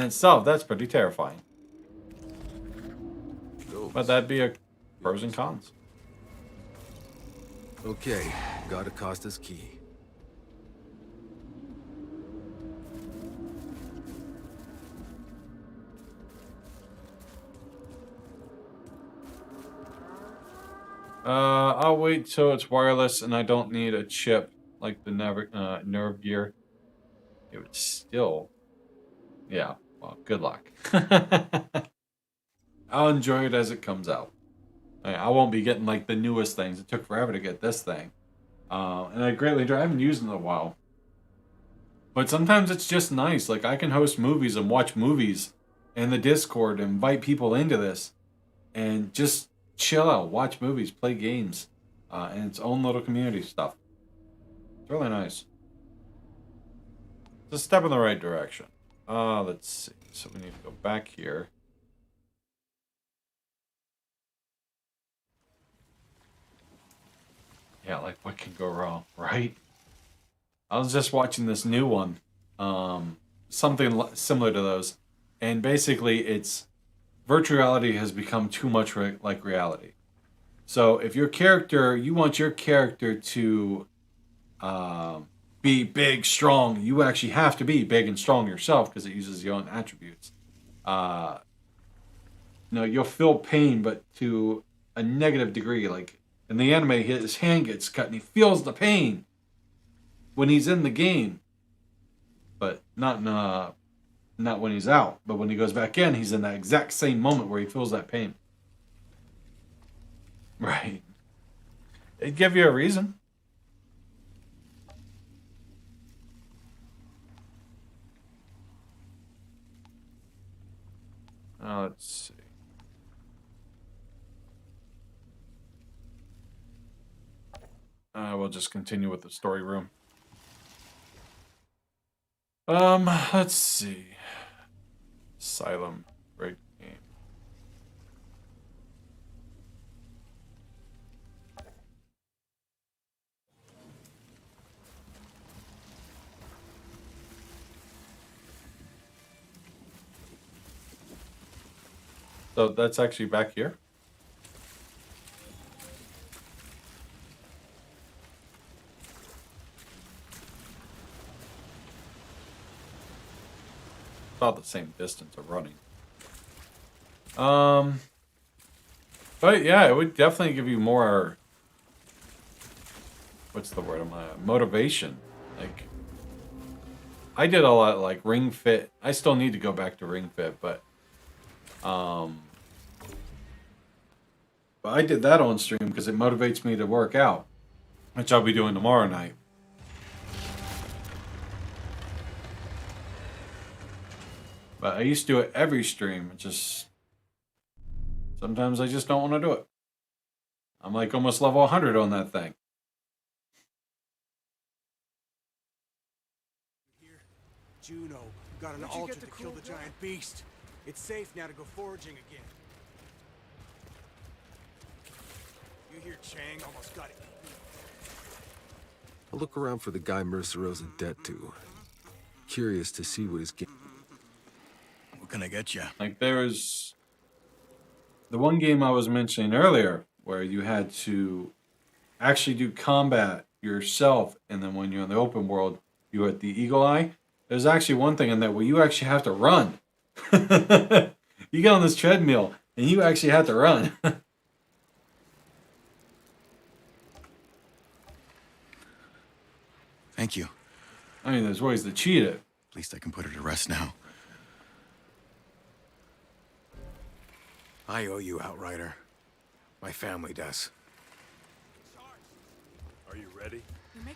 itself, that's pretty terrifying. But that'd be a pros and cons. Okay, got Acosta's key. I'll wait till it's wireless and I don't need a chip like the nerve gear. It would still... Yeah, well, good luck. I'll enjoy it as it comes out. I won't be getting like the newest things. It took forever to get this thing. And I greatly enjoy it. I haven't used it in a while. But sometimes it's just nice. Like I can host movies and watch movies in the Discord and invite people into this. And just chill out, watch movies, play games. And its own little community stuff. It's really nice. It's a step in the right direction. Let's see. So we need to go back here. Yeah, like what can go wrong, right? I was just watching this new one something similar to those. And basically, it's virtual reality has become too much like reality. So if your character, you want your character to be big, strong, you actually have to be big and strong yourself because it uses your own attributes. You'll feel pain, but to a negative degree. Like in the anime, his hand gets cut and he feels the pain when he's in the game, but not when he's out. But when he goes back in, he's in that exact same moment where he feels that pain. Right. It'd give you a reason. Let's see. We'll just continue with the story room. Let's see. Asylum. Great game. So that's actually back here. About the same distance of running. But yeah, it would definitely give you more. What's the word? Motivation. Like, I did a lot like Ring Fit. I still need to go back to Ring Fit, but I did that on stream because it motivates me to work out, which I'll be doing tomorrow night. But I used to do it every stream. Sometimes I just don't want to do it. I'm like almost level 100 on that thing. Here, Juno got an altar to kill the giant beast. It's safe now to go foraging again. You hear Chang almost got it. I'll look around for the guy Mercer owes a debt to. Curious to see what his game. What can I get you? Like there's the one game I was mentioning earlier where you had to actually do combat yourself, and then when you're in the open world, you at the Eagle Eye. There's actually one thing in that where you actually have to run. You get on this treadmill and you actually have to run. Thank you. I mean, there's ways to cheat it. At least I can put her to rest now. I owe you, Outrider. My family does. Are you ready?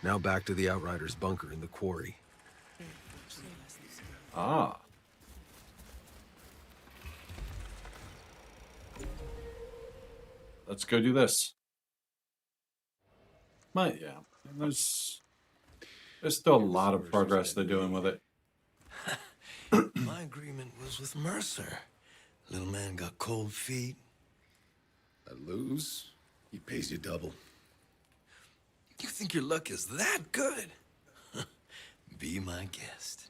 Now back to the Outriders' bunker in the quarry. Ah. Let's go do this. But yeah, there's still a lot of progress they're doing with it. My agreement was with Mercer. Little man got cold feet. I lose, he pays you double. You think your luck is that good? Be my guest.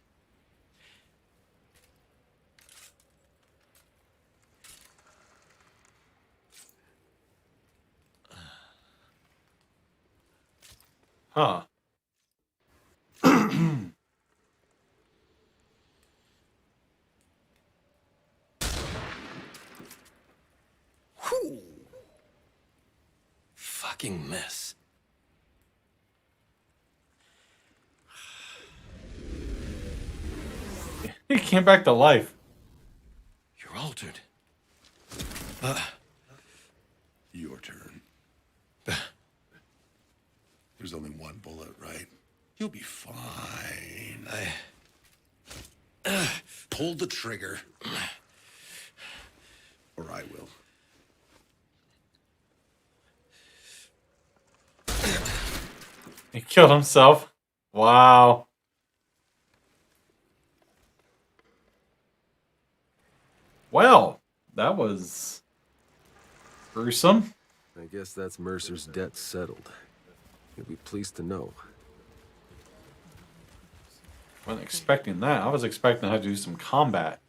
Huh. Whew. Fucking mess. He came back to life. You're altered. Your turn. There's only one bullet, right? You'll be fine. Pull the trigger. Or I will. He killed himself. Wow. Well, that was gruesome. I guess that's Mercer's debt settled. He'll be pleased to know. Wasn't expecting that. I was expecting to have to do some combat.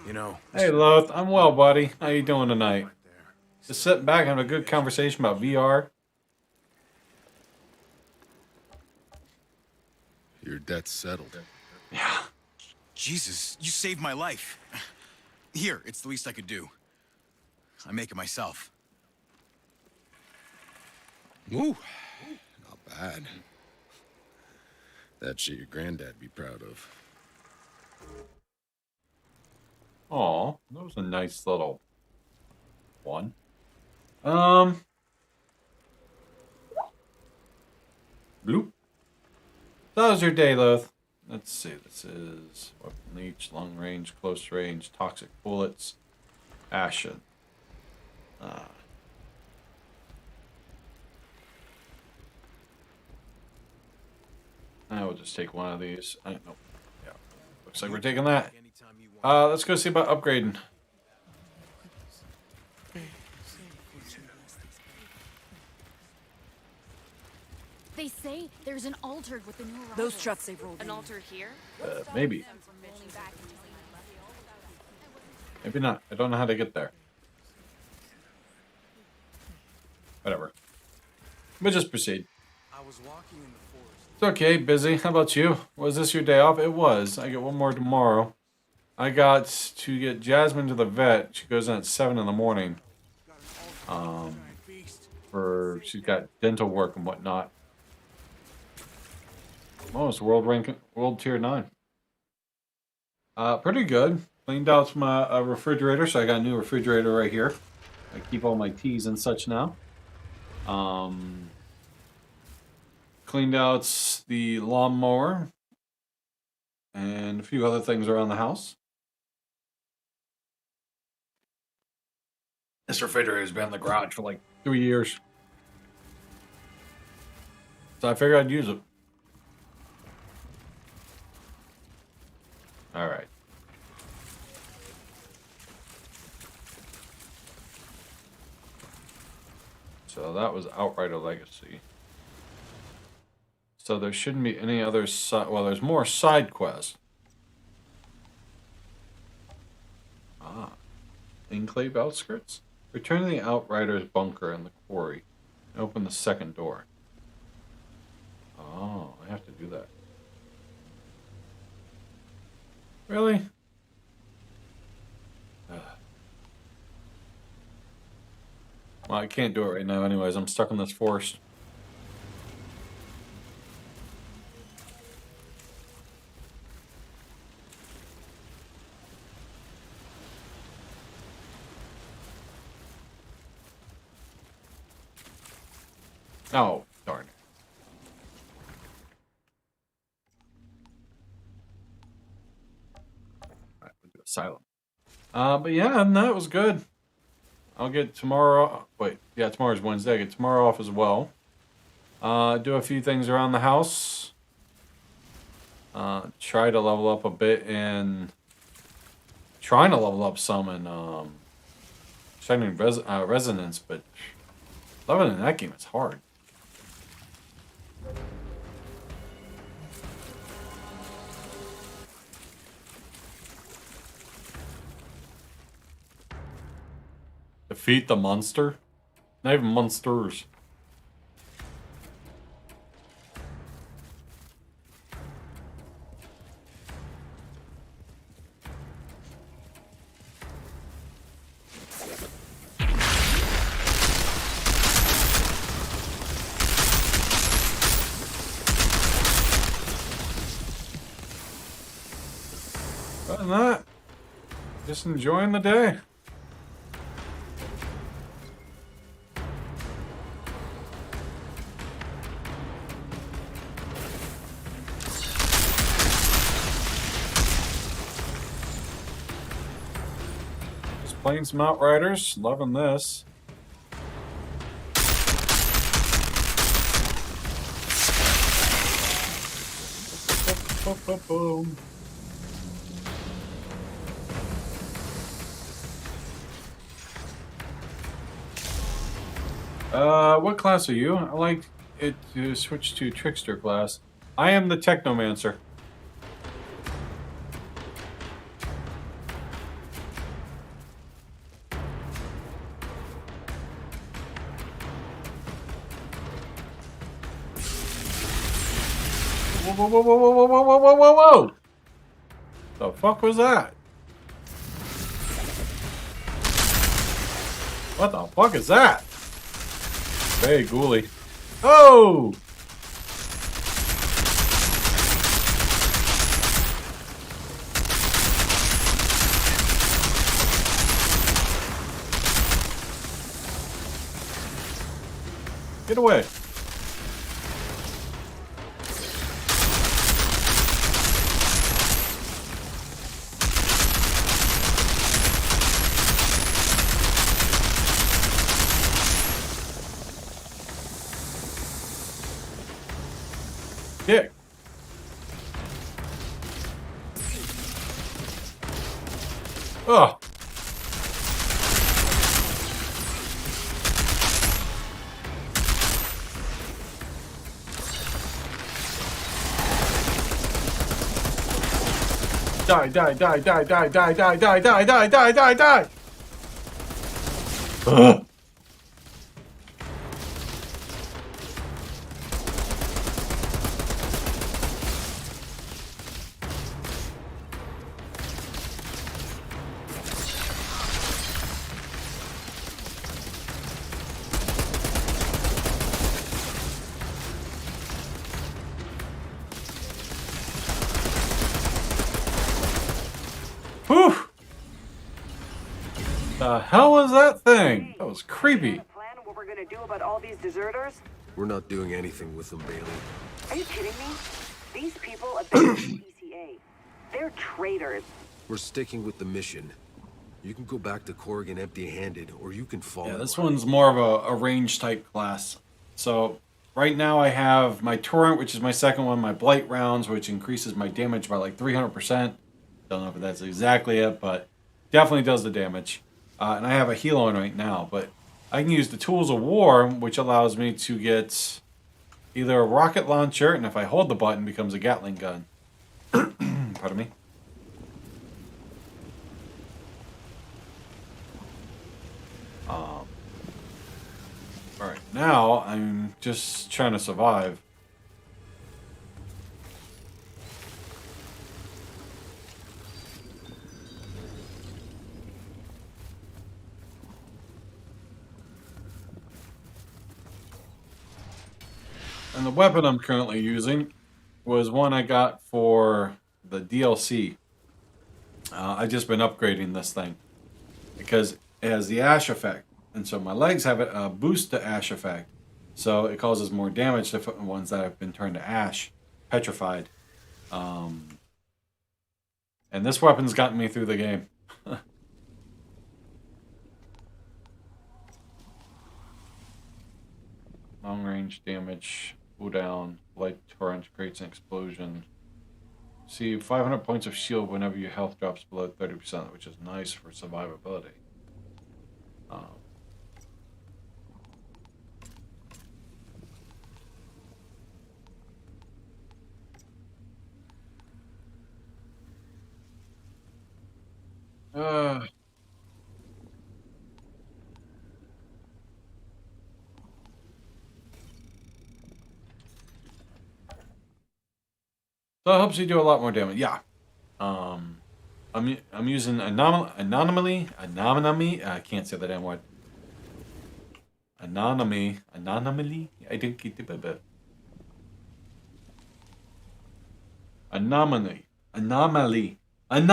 You know. Hey, Loth. I'm well, buddy. How you doing tonight? Just sitting back having a good conversation about VR. Your debt's settled. Yeah. Jesus, you saved my life. Here, it's the least I could do. I make it myself. Ooh, not bad. That shit your granddad'd be proud of. Aw, that was a nice little one. Bloop. So how was your day, Loth? Let's see. This is weapon leech, long range, close range, toxic bullets, ashen. I will just take one of these. No. Yeah. Looks like we're taking that. Let's go see about upgrading. They say there's an altar with the new arrivals. Those trucks they've rolled An in. altar here? Maybe. Maybe not. I don't know how to get there. Whatever. We'll just proceed. I was walking in the forest. It's okay, busy. How about you? Was this your day off? It was. I get one more tomorrow. I got to get Jasmine to the vet. She goes in at 7 in the morning. She's got dental work and whatnot. Oh, it's world tier 9. Pretty good. Cleaned out my refrigerator, so I got a new refrigerator right here. I keep all my teas and such now. Cleaned out the lawnmower and a few other things around the house. This refrigerator has been in the garage for like 3 years. So I figured I'd use it. All right. So that was Outrider Legacy. So there shouldn't be any other side. Well, there's more side quests. Enclave outskirts. Return to the Outriders bunker in the quarry. And open the second door. Oh, I have to do that. Really? Well, I can't do it right now anyways. I'm stuck in this forest. Oh, darn it. Alright, we'll do asylum. But yeah, and that was good. I'll get tomorrow. Wait, yeah, tomorrow's Wednesday. I get tomorrow off as well. Do a few things around the house. Try to level up a bit in. Trying to level up some in Shining Resonance, but leveling in that game is hard. Defeat the monster? Not even monsters. Other than that, just enjoying the day. Playing some Outriders, loving this. Boom. What class are you? I like it to switch to Trickster class. I am the Technomancer. Whoa, whoa, whoa, whoa, whoa, whoa, whoa, whoa, whoa, whoa! The fuck was that? What the fuck is that? Hey, ghoulie. Oh! Get away. Dick. Ugh. Die, die, die, die, die, die, die, die, die, die, die, die, die! Ugh. Whew! The hell was that thing? That was creepy. Plan what we're gonna do about all these deserters? We're not doing anything with them, Bailey. Are you kidding me? These people abandoned ECA. They're traitors. We're sticking with the mission. You can go back to Corrigan empty-handed, or you can follow. Yeah, this one's more of a range type class. So right now I have my Torrent, which is my second one, my Blight rounds, which increases my damage by like 300%. Don't know if that's exactly it, but definitely does the damage. And I have a heal on right now, but I can use the Tools of War, which allows me to get either a rocket launcher, and if I hold the button, becomes a Gatling gun. Pardon me. Alright, now I'm just trying to survive. And the weapon I'm currently using was one I got for the DLC. I've just been upgrading this thing because it has the ash effect. And so my legs have a boost to ash effect. So it causes more damage to ones that have been turned to ash, petrified. And this weapon's gotten me through the game. Long range damage, cooldown, light torrent creates an explosion. See 500 points of shield whenever your health drops below 30%, which is nice for survivability. So it helps you do a lot more damage. Yeah. I'm using anomaly. I can't say the damn word. Anomaly. I didn't get the bit. Anomaly. And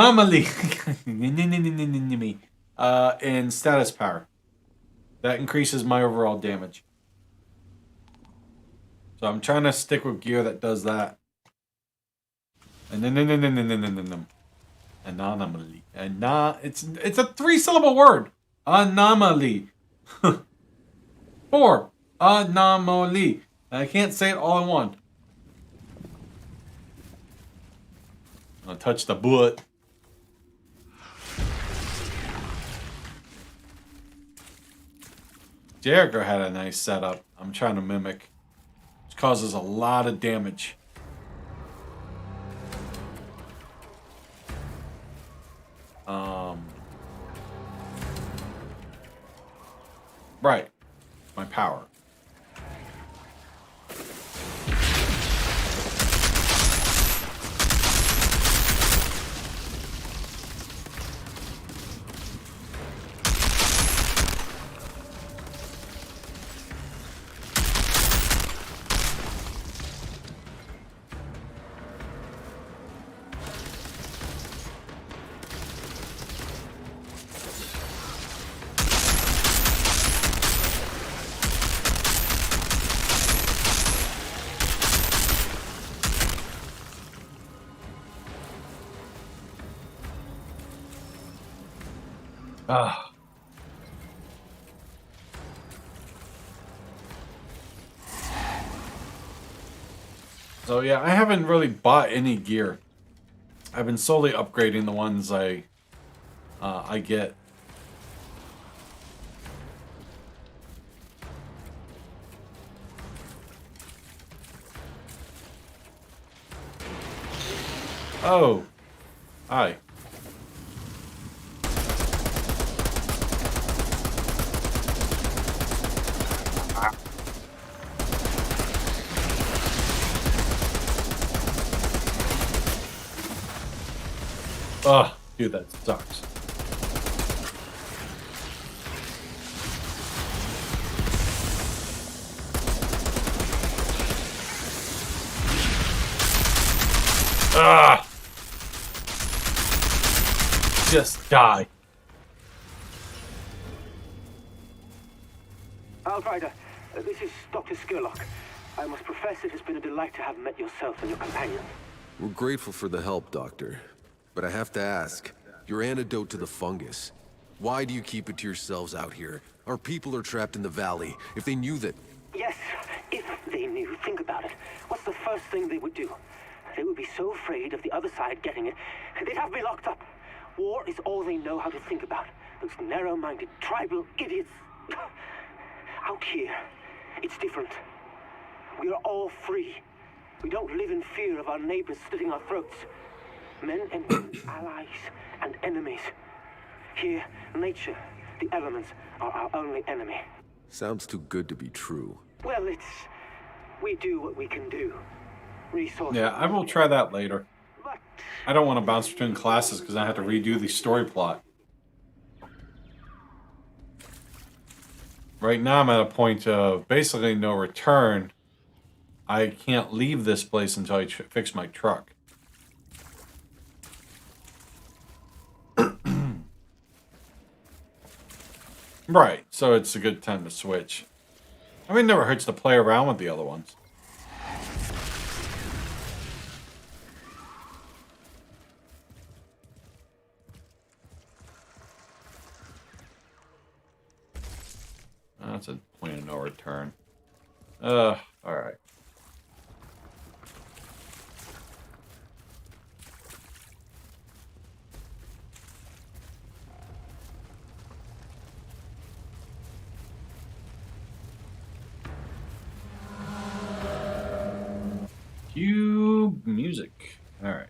status power. That increases my overall damage. So I'm trying to stick with gear that does that. Anomaly. It's a 3-syllable word. Anomaly. 4. Anomaly. I can't say it all in one. I'll touch the butt. Jericho had a nice setup I'm trying to mimic, which causes a lot of damage. Right. My power. Ah. So yeah, I haven't really bought any gear. I've been solely upgrading the ones I get. Oh, hi. Oh, dude, that sucks. Ah! Just die. Outrider, this is Dr. Skurlock. I must profess it has been a delight to have met yourself and your companion. We're grateful for the help, Doctor. But I have to ask, your antidote to the fungus, why do you keep it to yourselves out here? Our people are trapped in the valley. If they knew that... Yes, if they knew. Think about it. What's the first thing they would do? They would be so afraid of the other side getting it, they'd have me locked up. War is all they know how to think about. Those narrow-minded, tribal idiots. Out here, it's different. We are all free. We don't live in fear of our neighbors slitting our throats. Men and women, allies and enemies. Here, nature, the elements, are our only enemy. Sounds too good to be true. Well, we do what we can do. Resources. Yeah, I will try that later. I don't want to bounce between classes because I have to redo the story plot. Right now I'm at a point of basically no return. I can't leave this place until I fix my truck. Right, so it's a good time to switch. I mean, it never hurts to play around with the other ones. That's a point of no return. Alright. Cue music. Alright.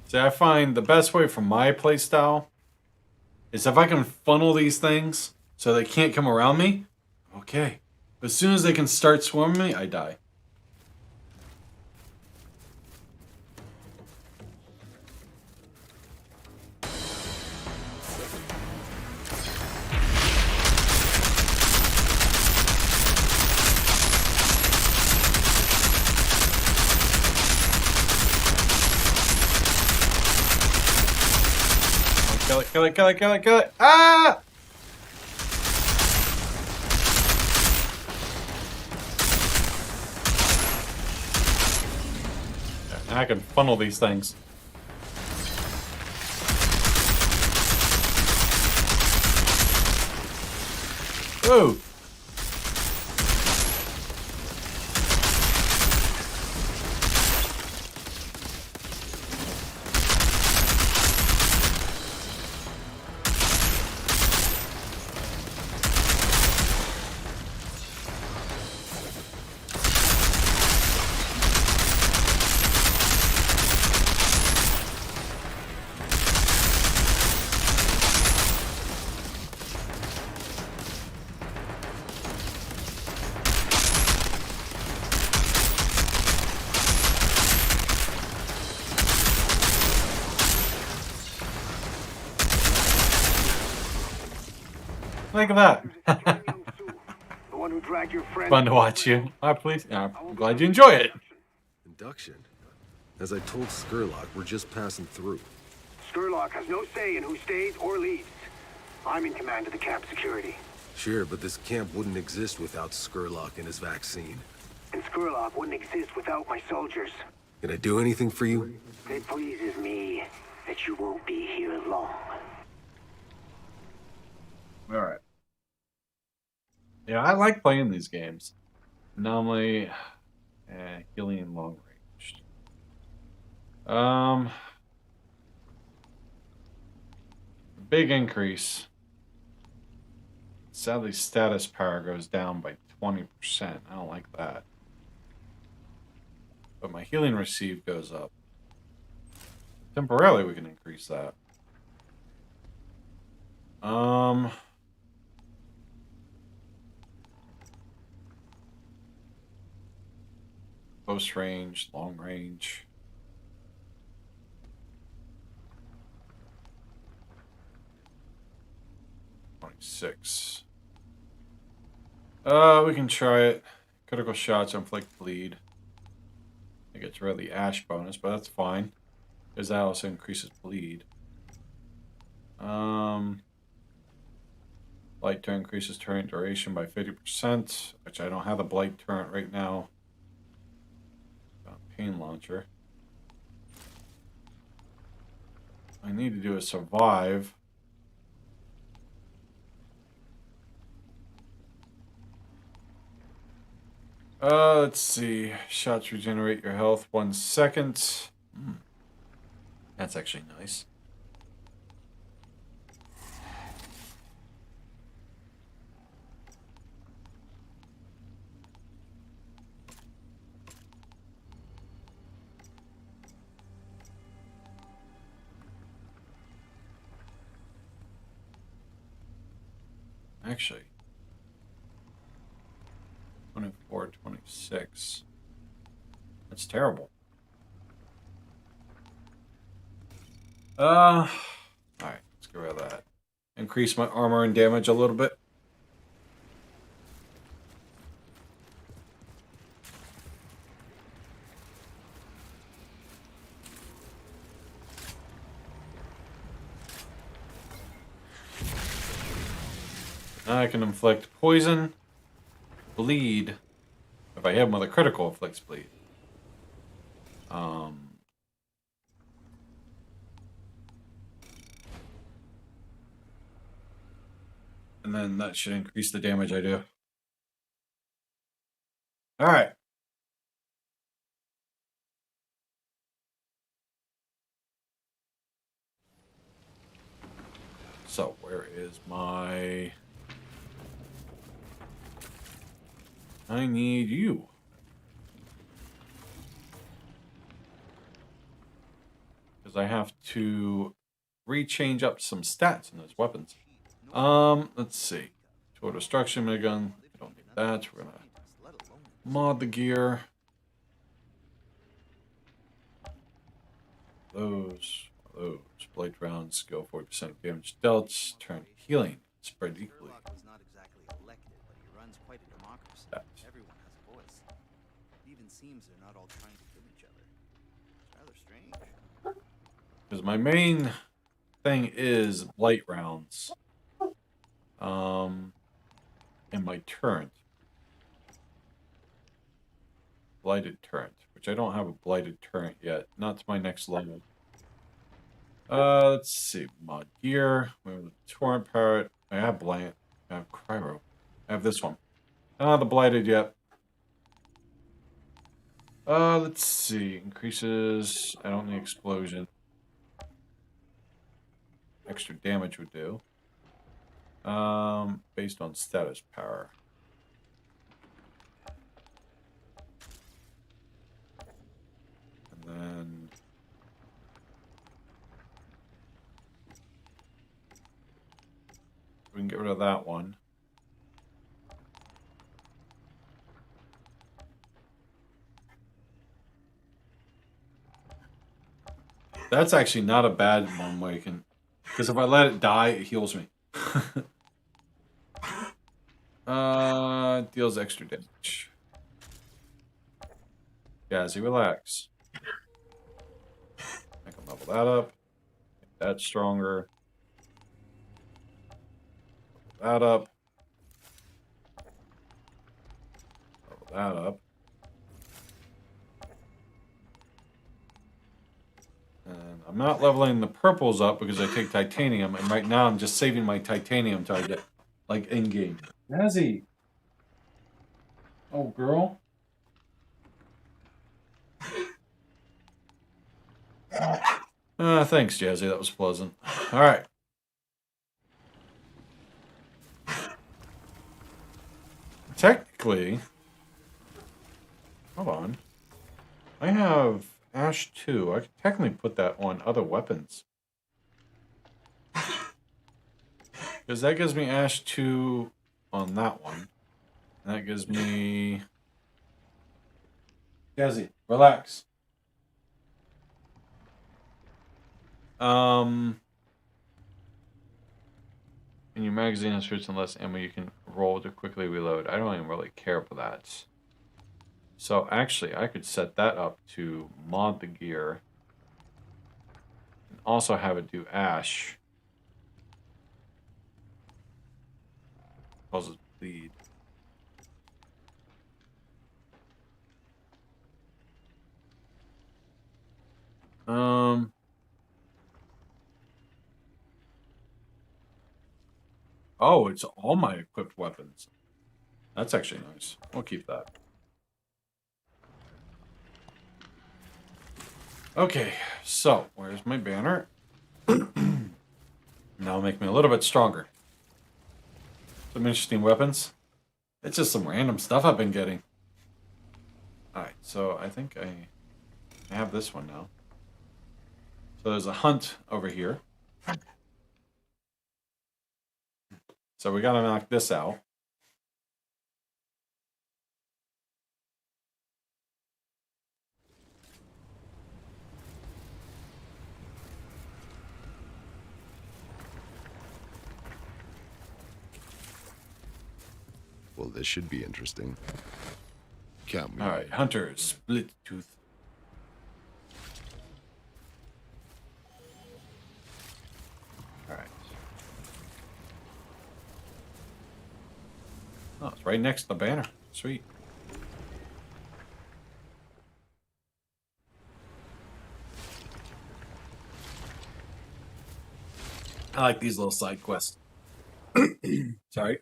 See, I find the best way for my playstyle is if I can funnel these things so they can't come around me, okay. But as soon as they can start swarming me, I die. Kill it, kill it, kill it, kill it, kill it. Ah! Now I can funnel these things. Whoa! Look at that. The one who dragged your friend. Fun to watch you. I'm glad you enjoy it. Induction? As I told Skurlock, we're just passing through. Skurlock has no say in who stays or leaves. I'm in command of the camp security. Sure, but this camp wouldn't exist without Skurlock and his vaccine. And Skurlock wouldn't exist without my soldiers. Can I do anything for you? It pleases me that you won't be here long. Alright. Yeah, I like playing these games. Normally, healing long range. Big increase. Sadly, status power goes down by 20%. I don't like that. But my healing received goes up. Temporarily, we can increase that. Close range, long range. $26. We can try it. Critical shots inflict bleed. It gets rid of the ash bonus, but that's fine. Because that also increases bleed. Blight turret increases turret duration by 50%, which I don't have the blight turret right now. Pain launcher. I need to do a survive. Let's see. Shots regenerate your health 1 second. That's actually nice. Actually, 24, 26. That's terrible. Alright, let's get rid of that. Increase my armor and damage a little bit. I can inflict poison, bleed. If I hit him with a critical, inflicts bleed. And then that should increase the damage I do. Alright. So, where is my... I need you. Because I have to rechange up some stats in those weapons. Let's see. Total destruction minigun. I don't need that. We're gonna mod the gear. Those blade rounds go 40% damage dealt. Turn healing. Spread equally. Was not exactly elected, but he runs quite a democracy. Everyone has a voice. It even seems they're not all trying to kill each other. It's rather strange. Because my main thing is blight rounds. And my turret. Blighted turret. Which I don't have a blighted turret yet. Not to my next level. Let's see. Mod gear. We have the torrent parrot. I have blight. I have cryo. I have this one. I don't have the blighted yet. Let's see. Increases. I don't need explosion. Extra damage would do. Based on status power. And then we can get rid of that one. That's actually not a bad one way you can, because if I let it die, it heals me. Deals extra damage. Gazzy, relax. I can level that up. Make that stronger. Level that up. Level that up. And I'm not leveling the purples up because I take titanium, and right now I'm just saving my titanium till I get, like, in-game. Gazzy! Oh, girl. Thanks, Jazzy. That was pleasant. All right. Technically, hold on. I have Ash 2. I could technically put that on other weapons. Because that gives me Ash 2 on that one. And that gives me... Jazzy, relax. And your magazine has fruits and less ammo, you can roll to quickly reload. I don't even really care for that. So actually, I could set that up to mod the gear. And also have it do Ash. Causes bleed. Oh, it's all my equipped weapons. That's actually nice. We'll keep that. Okay, so where's my banner? Now make me a little bit stronger. Some interesting weapons. It's just some random stuff I've been getting. Alright, so I think I have this one now. So there's a hunt over here. So we gotta knock this out. Well, this should be interesting. Count me. Alright, Hunter, split tooth. Alright. Oh, it's right next to the banner. Sweet. I like these little side quests. Sorry.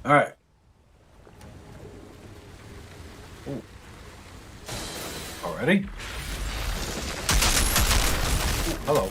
All right. Ooh. Already? Ooh, hello.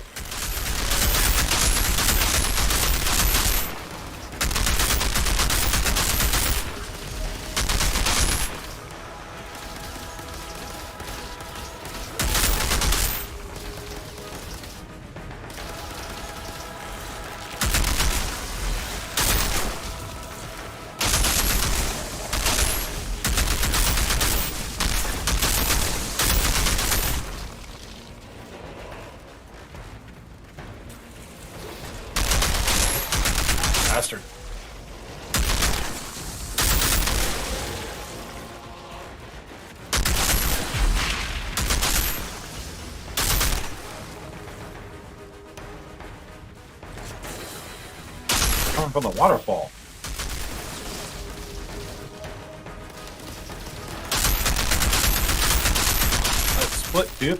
Bastard. Coming from the waterfall. Let's split, dude.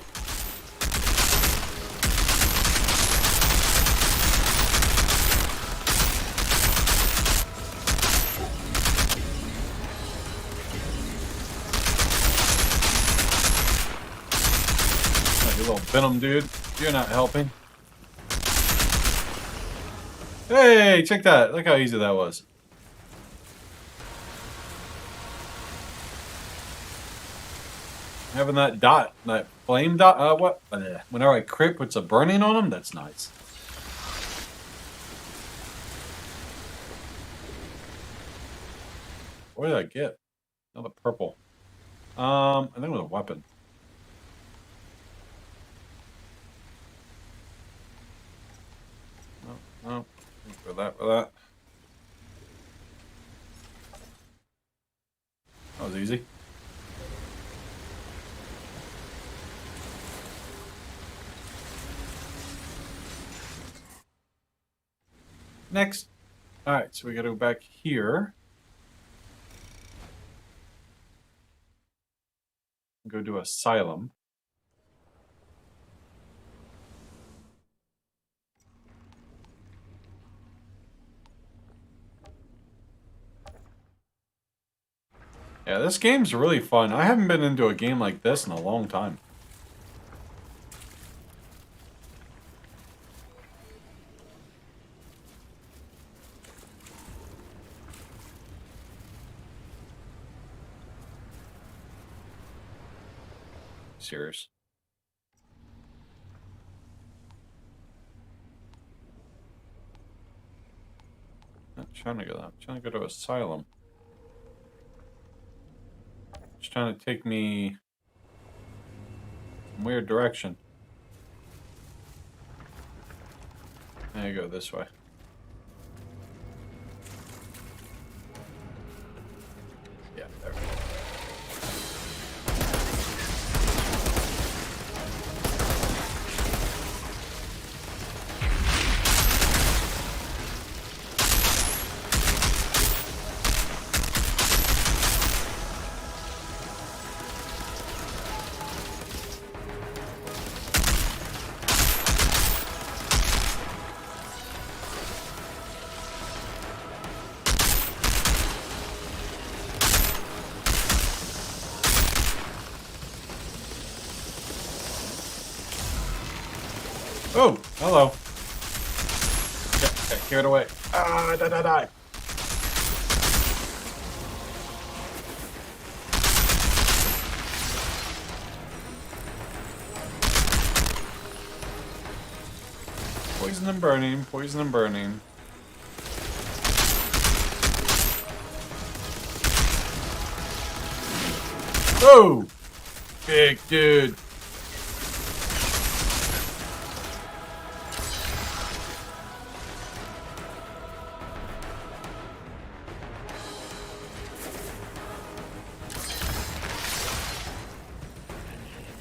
You little venom dude. You're not helping. Hey, check that. Look how easy that was. Having that dot, that flame dot, whenever I crit puts a burning on them, that's nice. What did I get? Another purple. I think it was a weapon. No, For that, for that. That was easy. Next. Alright, so we gotta go back here. Go to Asylum. Yeah, this game's really fun. I haven't been into a game like this in a long time. Serious. Not trying to go that. I'm trying to go to Asylum. It's trying to take me some weird direction. There you go, this way. Yeah, there we go. Oh, hello. Okay, give it away. Ah, die. Poison and burning, poison and burning. Oh! Big dude.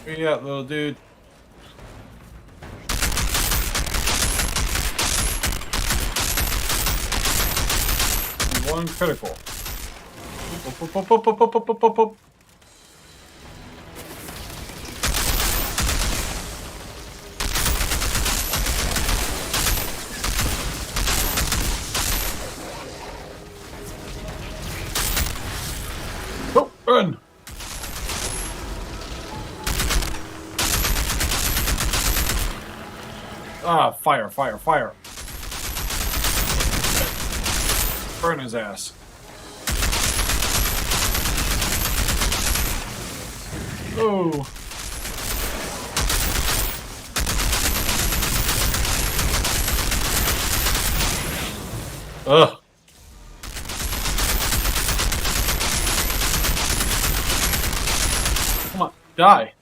Where you at, little dude? One critical. Up. Oh, run! Ah, fire. Burn his ass. Oh. Ugh. Come on, die.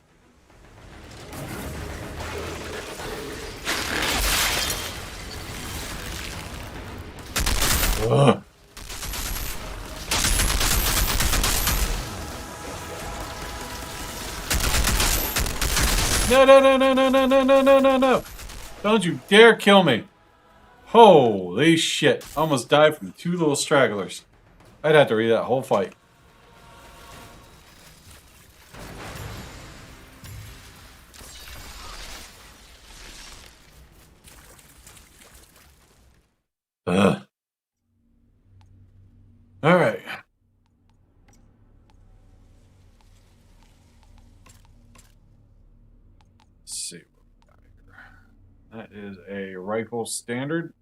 Ugh. No. Don't you dare kill me. Holy shit. Almost died from 2 little stragglers. I'd have to read that whole fight. Ugh. Alright. Let's see what we got here. That is a rifle standard.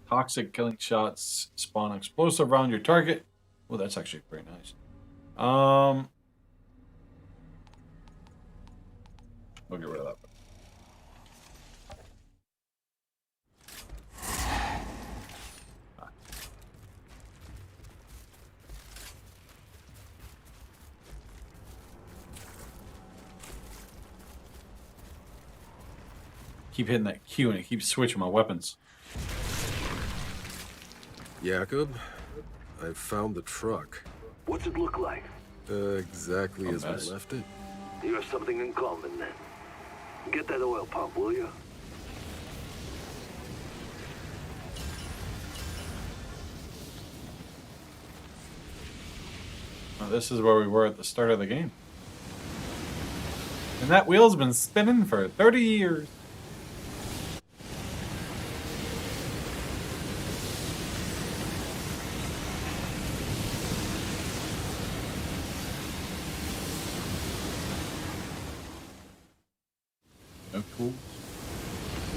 Toxic killing shots spawn explosive around your target. Oh, that's actually pretty nice. We'll get rid of that. Keep hitting that Q and it keeps switching my weapons. Jacob, I found the truck. What's it look like? Exactly as mess. we left it. You have something in common then. Get that oil pump, will you? Oh, this is where we were at the start of the game. And that wheel's been spinning for 30 years. No cool.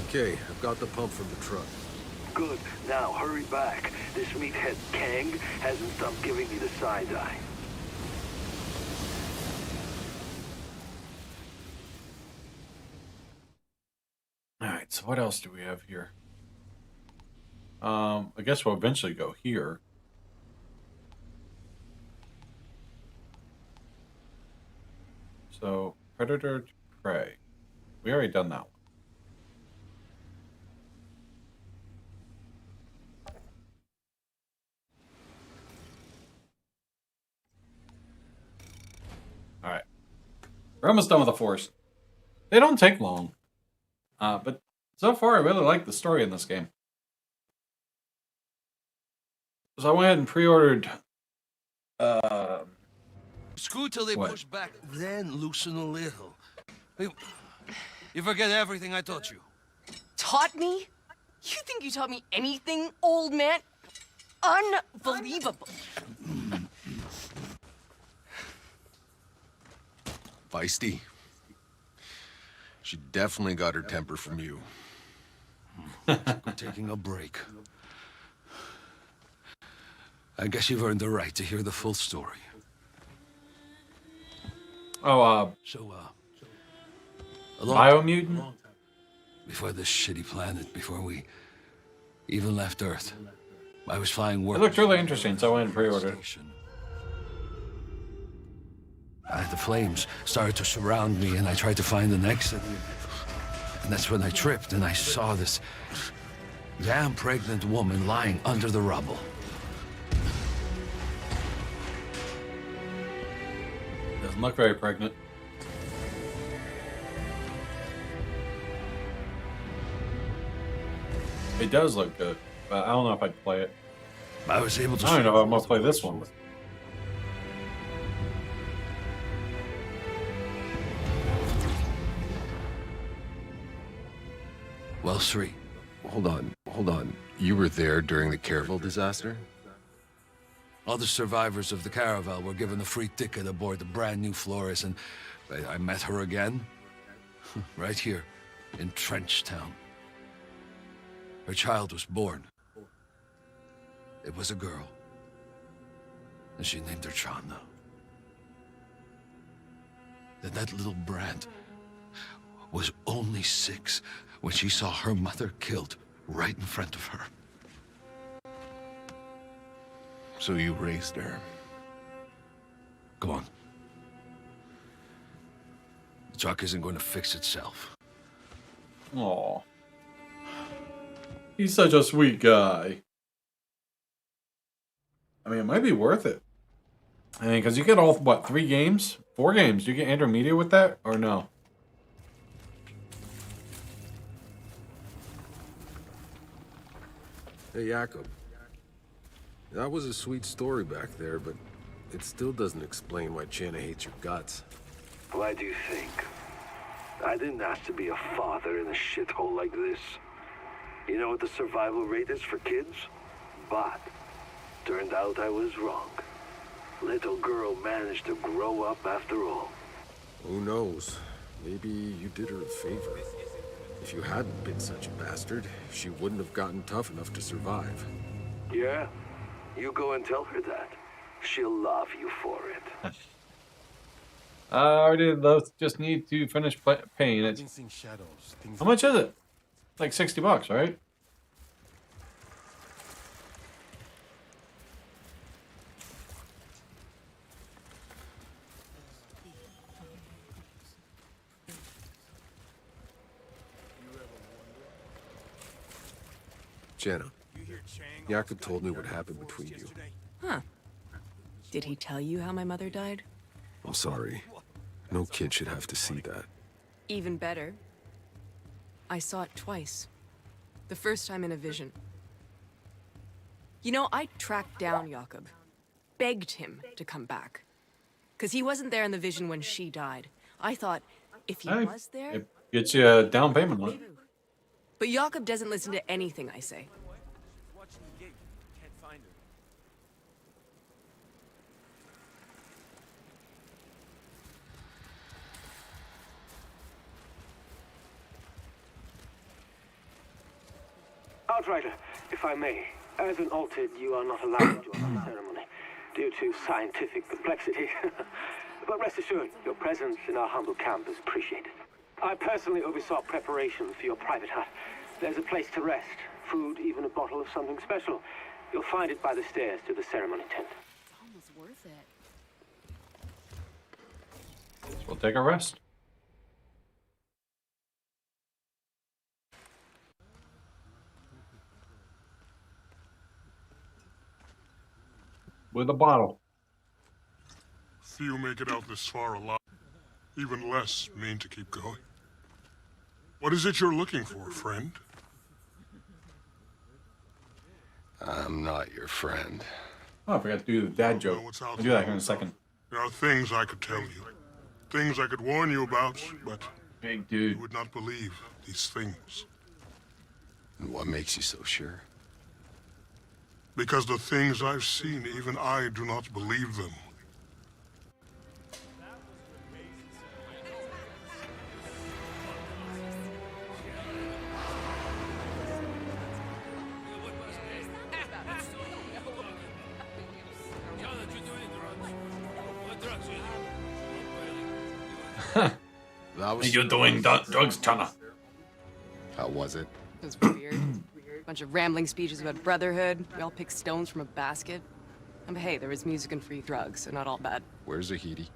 Okay, I've got the pump from the truck. Good. Now, hurry back. This meathead Kang hasn't stopped giving me the side eye. Alright, so what else do we have here? I guess we'll eventually go here. So, predator to prey. We already done that one. Alright. We're almost done with the force. They don't take long. But so far, I really like the story in this game. So I went ahead and pre-ordered... Screw till they What? push back, then loosen a little. You forget everything I taught you. Taught me? You think you taught me anything, old man? Unbelievable. Feisty. She definitely got her temper from you. Taking a break. I guess you've earned the right to hear the full story. Oh, So, Biomutant? before this shitty planet, before we even left Earth, I was flying work. It looked really interesting, so I went and pre-ordered it. The flames started to surround me, and I tried to find an exit. And that's when I tripped, and I saw this damn pregnant woman lying under the rubble. Doesn't look very pregnant. It does look good, but I don't know if I'd play it. I was able to. I don't know if I'm gonna play this one. Well, Sri. Hold on. You were there during the Caravel disaster? All the survivors of the Caravel were given a free ticket aboard the brand new Flores, and I met her again. Right here, in Trenchtown. Her child was born. It was a girl. And she named her Chana. Then that little brat was only 6 when she saw her mother killed right in front of her. So you raised her. Go on. The truck isn't going to fix itself. Aw. He's such a sweet guy. I mean, it might be worth it. I mean, because you get all, what, 3 games? 4 games. Do you get intermediate with that, or no? Hey, Jacob. That was a sweet story back there, but it still doesn't explain why Chana hates your guts. Why do you think? I didn't ask to be a father in a shithole like this. You know what the survival rate is for kids? But turned out I was wrong. Little girl managed to grow up after all. Who knows? Maybe you did her a favor. If you hadn't been such a bastard, she wouldn't have gotten tough enough to survive. Yeah? You go and tell her that. She'll love you for it. I already just need to finish paying it. How much is it? Like $60, right? Chana, Jakob told me what happened between you. Huh. Did he tell you how my mother died? I'm sorry. No kid should have to see that. Even better. I saw it twice. The first time in a vision. You know, I tracked down Jakob. Begged him to come back. Because he wasn't there in the vision when she died. I thought, if he was there... It gets you a down payment on it. But Jakob doesn't listen to anything I say. Outrider, if I may, as an altered, you are not allowed to join the ceremony due to scientific complexity. But rest assured, your presence in our humble camp is appreciated. I personally oversaw preparation for your private hut. There's a place to rest, food, even a bottle of something special. You'll find it by the stairs to the ceremony tent. It's almost worth it. We'll take a rest. With a bottle. Few make it out this far alive. Even less mean to keep going. What is it you're looking for, friend? I'm not your friend. Oh, I forgot to do the dad joke. I'll do that here in a second. There are things I could tell you. Things I could warn you about, but... Big dude. You would not believe these things. And what makes you so sure? Because the things I've seen, even I do not believe them. You're doing drugs, Chana. How was it? It was weird. Bunch of rambling speeches about brotherhood. We all picked stones from a basket. And hey, there was music and free drugs, so not all bad. Where's Zahidi?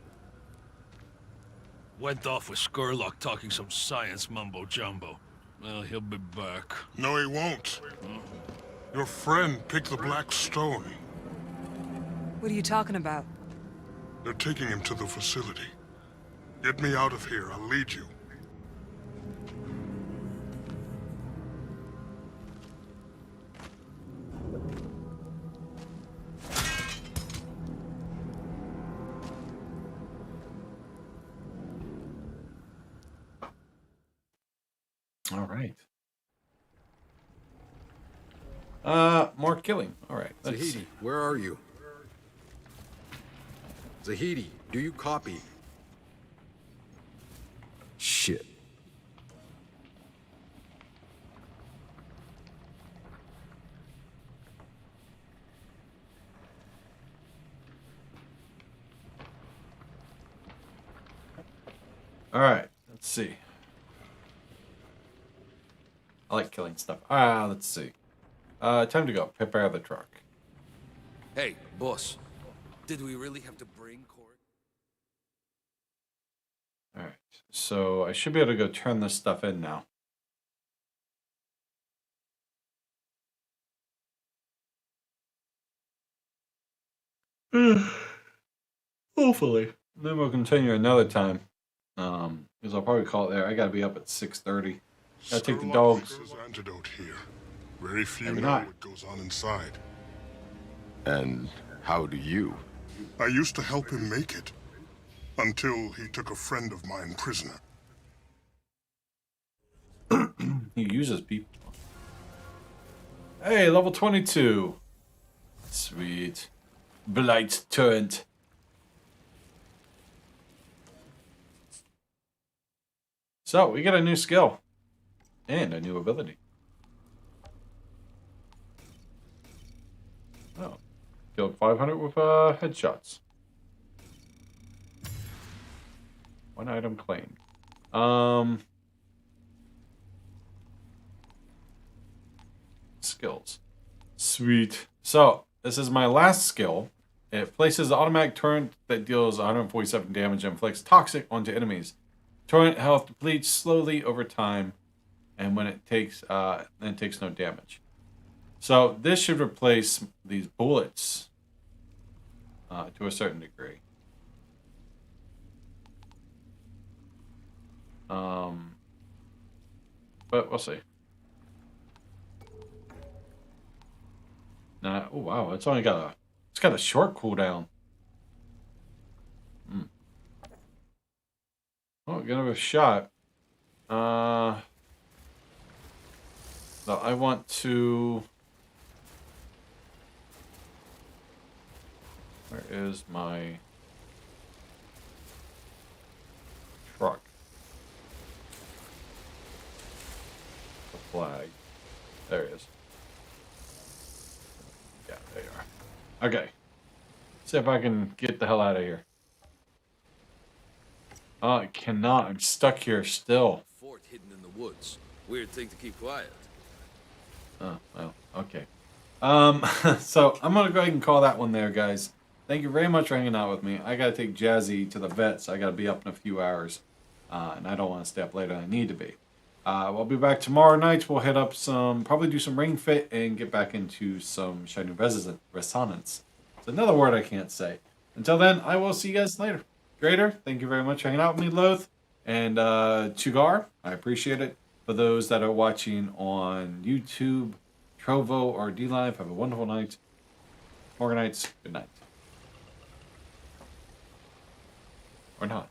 Went off with Skurlock talking some science mumbo-jumbo. Well, he'll be back. No, he won't. Your friend picked the black stone. What are you talking about? They're taking him to the facility. Get me out of here. I'll lead you. All right. More killing. All right. Zahidi, where are you? Zahidi, do you copy? Shit. All right. Let's see. I like killing stuff. Let's see. Time to go. Prepare the truck. Hey, boss. Did we really have to bring Court? All right. So I should be able to go turn this stuff in now. Hopefully. Then we'll continue another time. Because I'll probably call it there. I gotta be up at 6:30. Gotta take the dogs. There's antidote here. Very few Maybe know not. what goes on inside. And how do you? I used to help him make it. Until he took a friend of mine prisoner. He uses people. Hey, level 22. Sweet. Blight turret. So, we get a new skill. And a new ability. Oh. Killed 500 with headshots. One item claimed. Skills. Sweet. So, this is my last skill. It places the automatic turret that deals 147 damage and inflicts toxic onto enemies. Torrent health depletes slowly over time, and when it takes no damage. So this should replace these bullets to a certain degree. But we'll see. Nah, oh wow, it's got a short cooldown. Oh, give it a shot. No, I want to. Where is my truck? The flag. There it is. Yeah, there you are. Okay. See if I can get the hell out of here. Oh, I cannot. I'm stuck here still. Fort hidden in the woods. Weird thing to keep quiet. Oh, well, okay. So I'm gonna go ahead and call that one there, guys. Thank you very much for hanging out with me. I gotta take Jazzy to the vet, so I gotta be up in a few hours. And I don't want to stay up later than I need to be. We'll be back tomorrow night. We'll hit up probably do some Ring Fit and get back into some Shining Resonance. It's another word I can't say. Until then, I will see you guys later. Grader, thank you very much for hanging out with me, Loth. And Chugar, I appreciate it. For those that are watching on YouTube, Trovo, or DLive, have a wonderful night. Morganites, good night. Or not.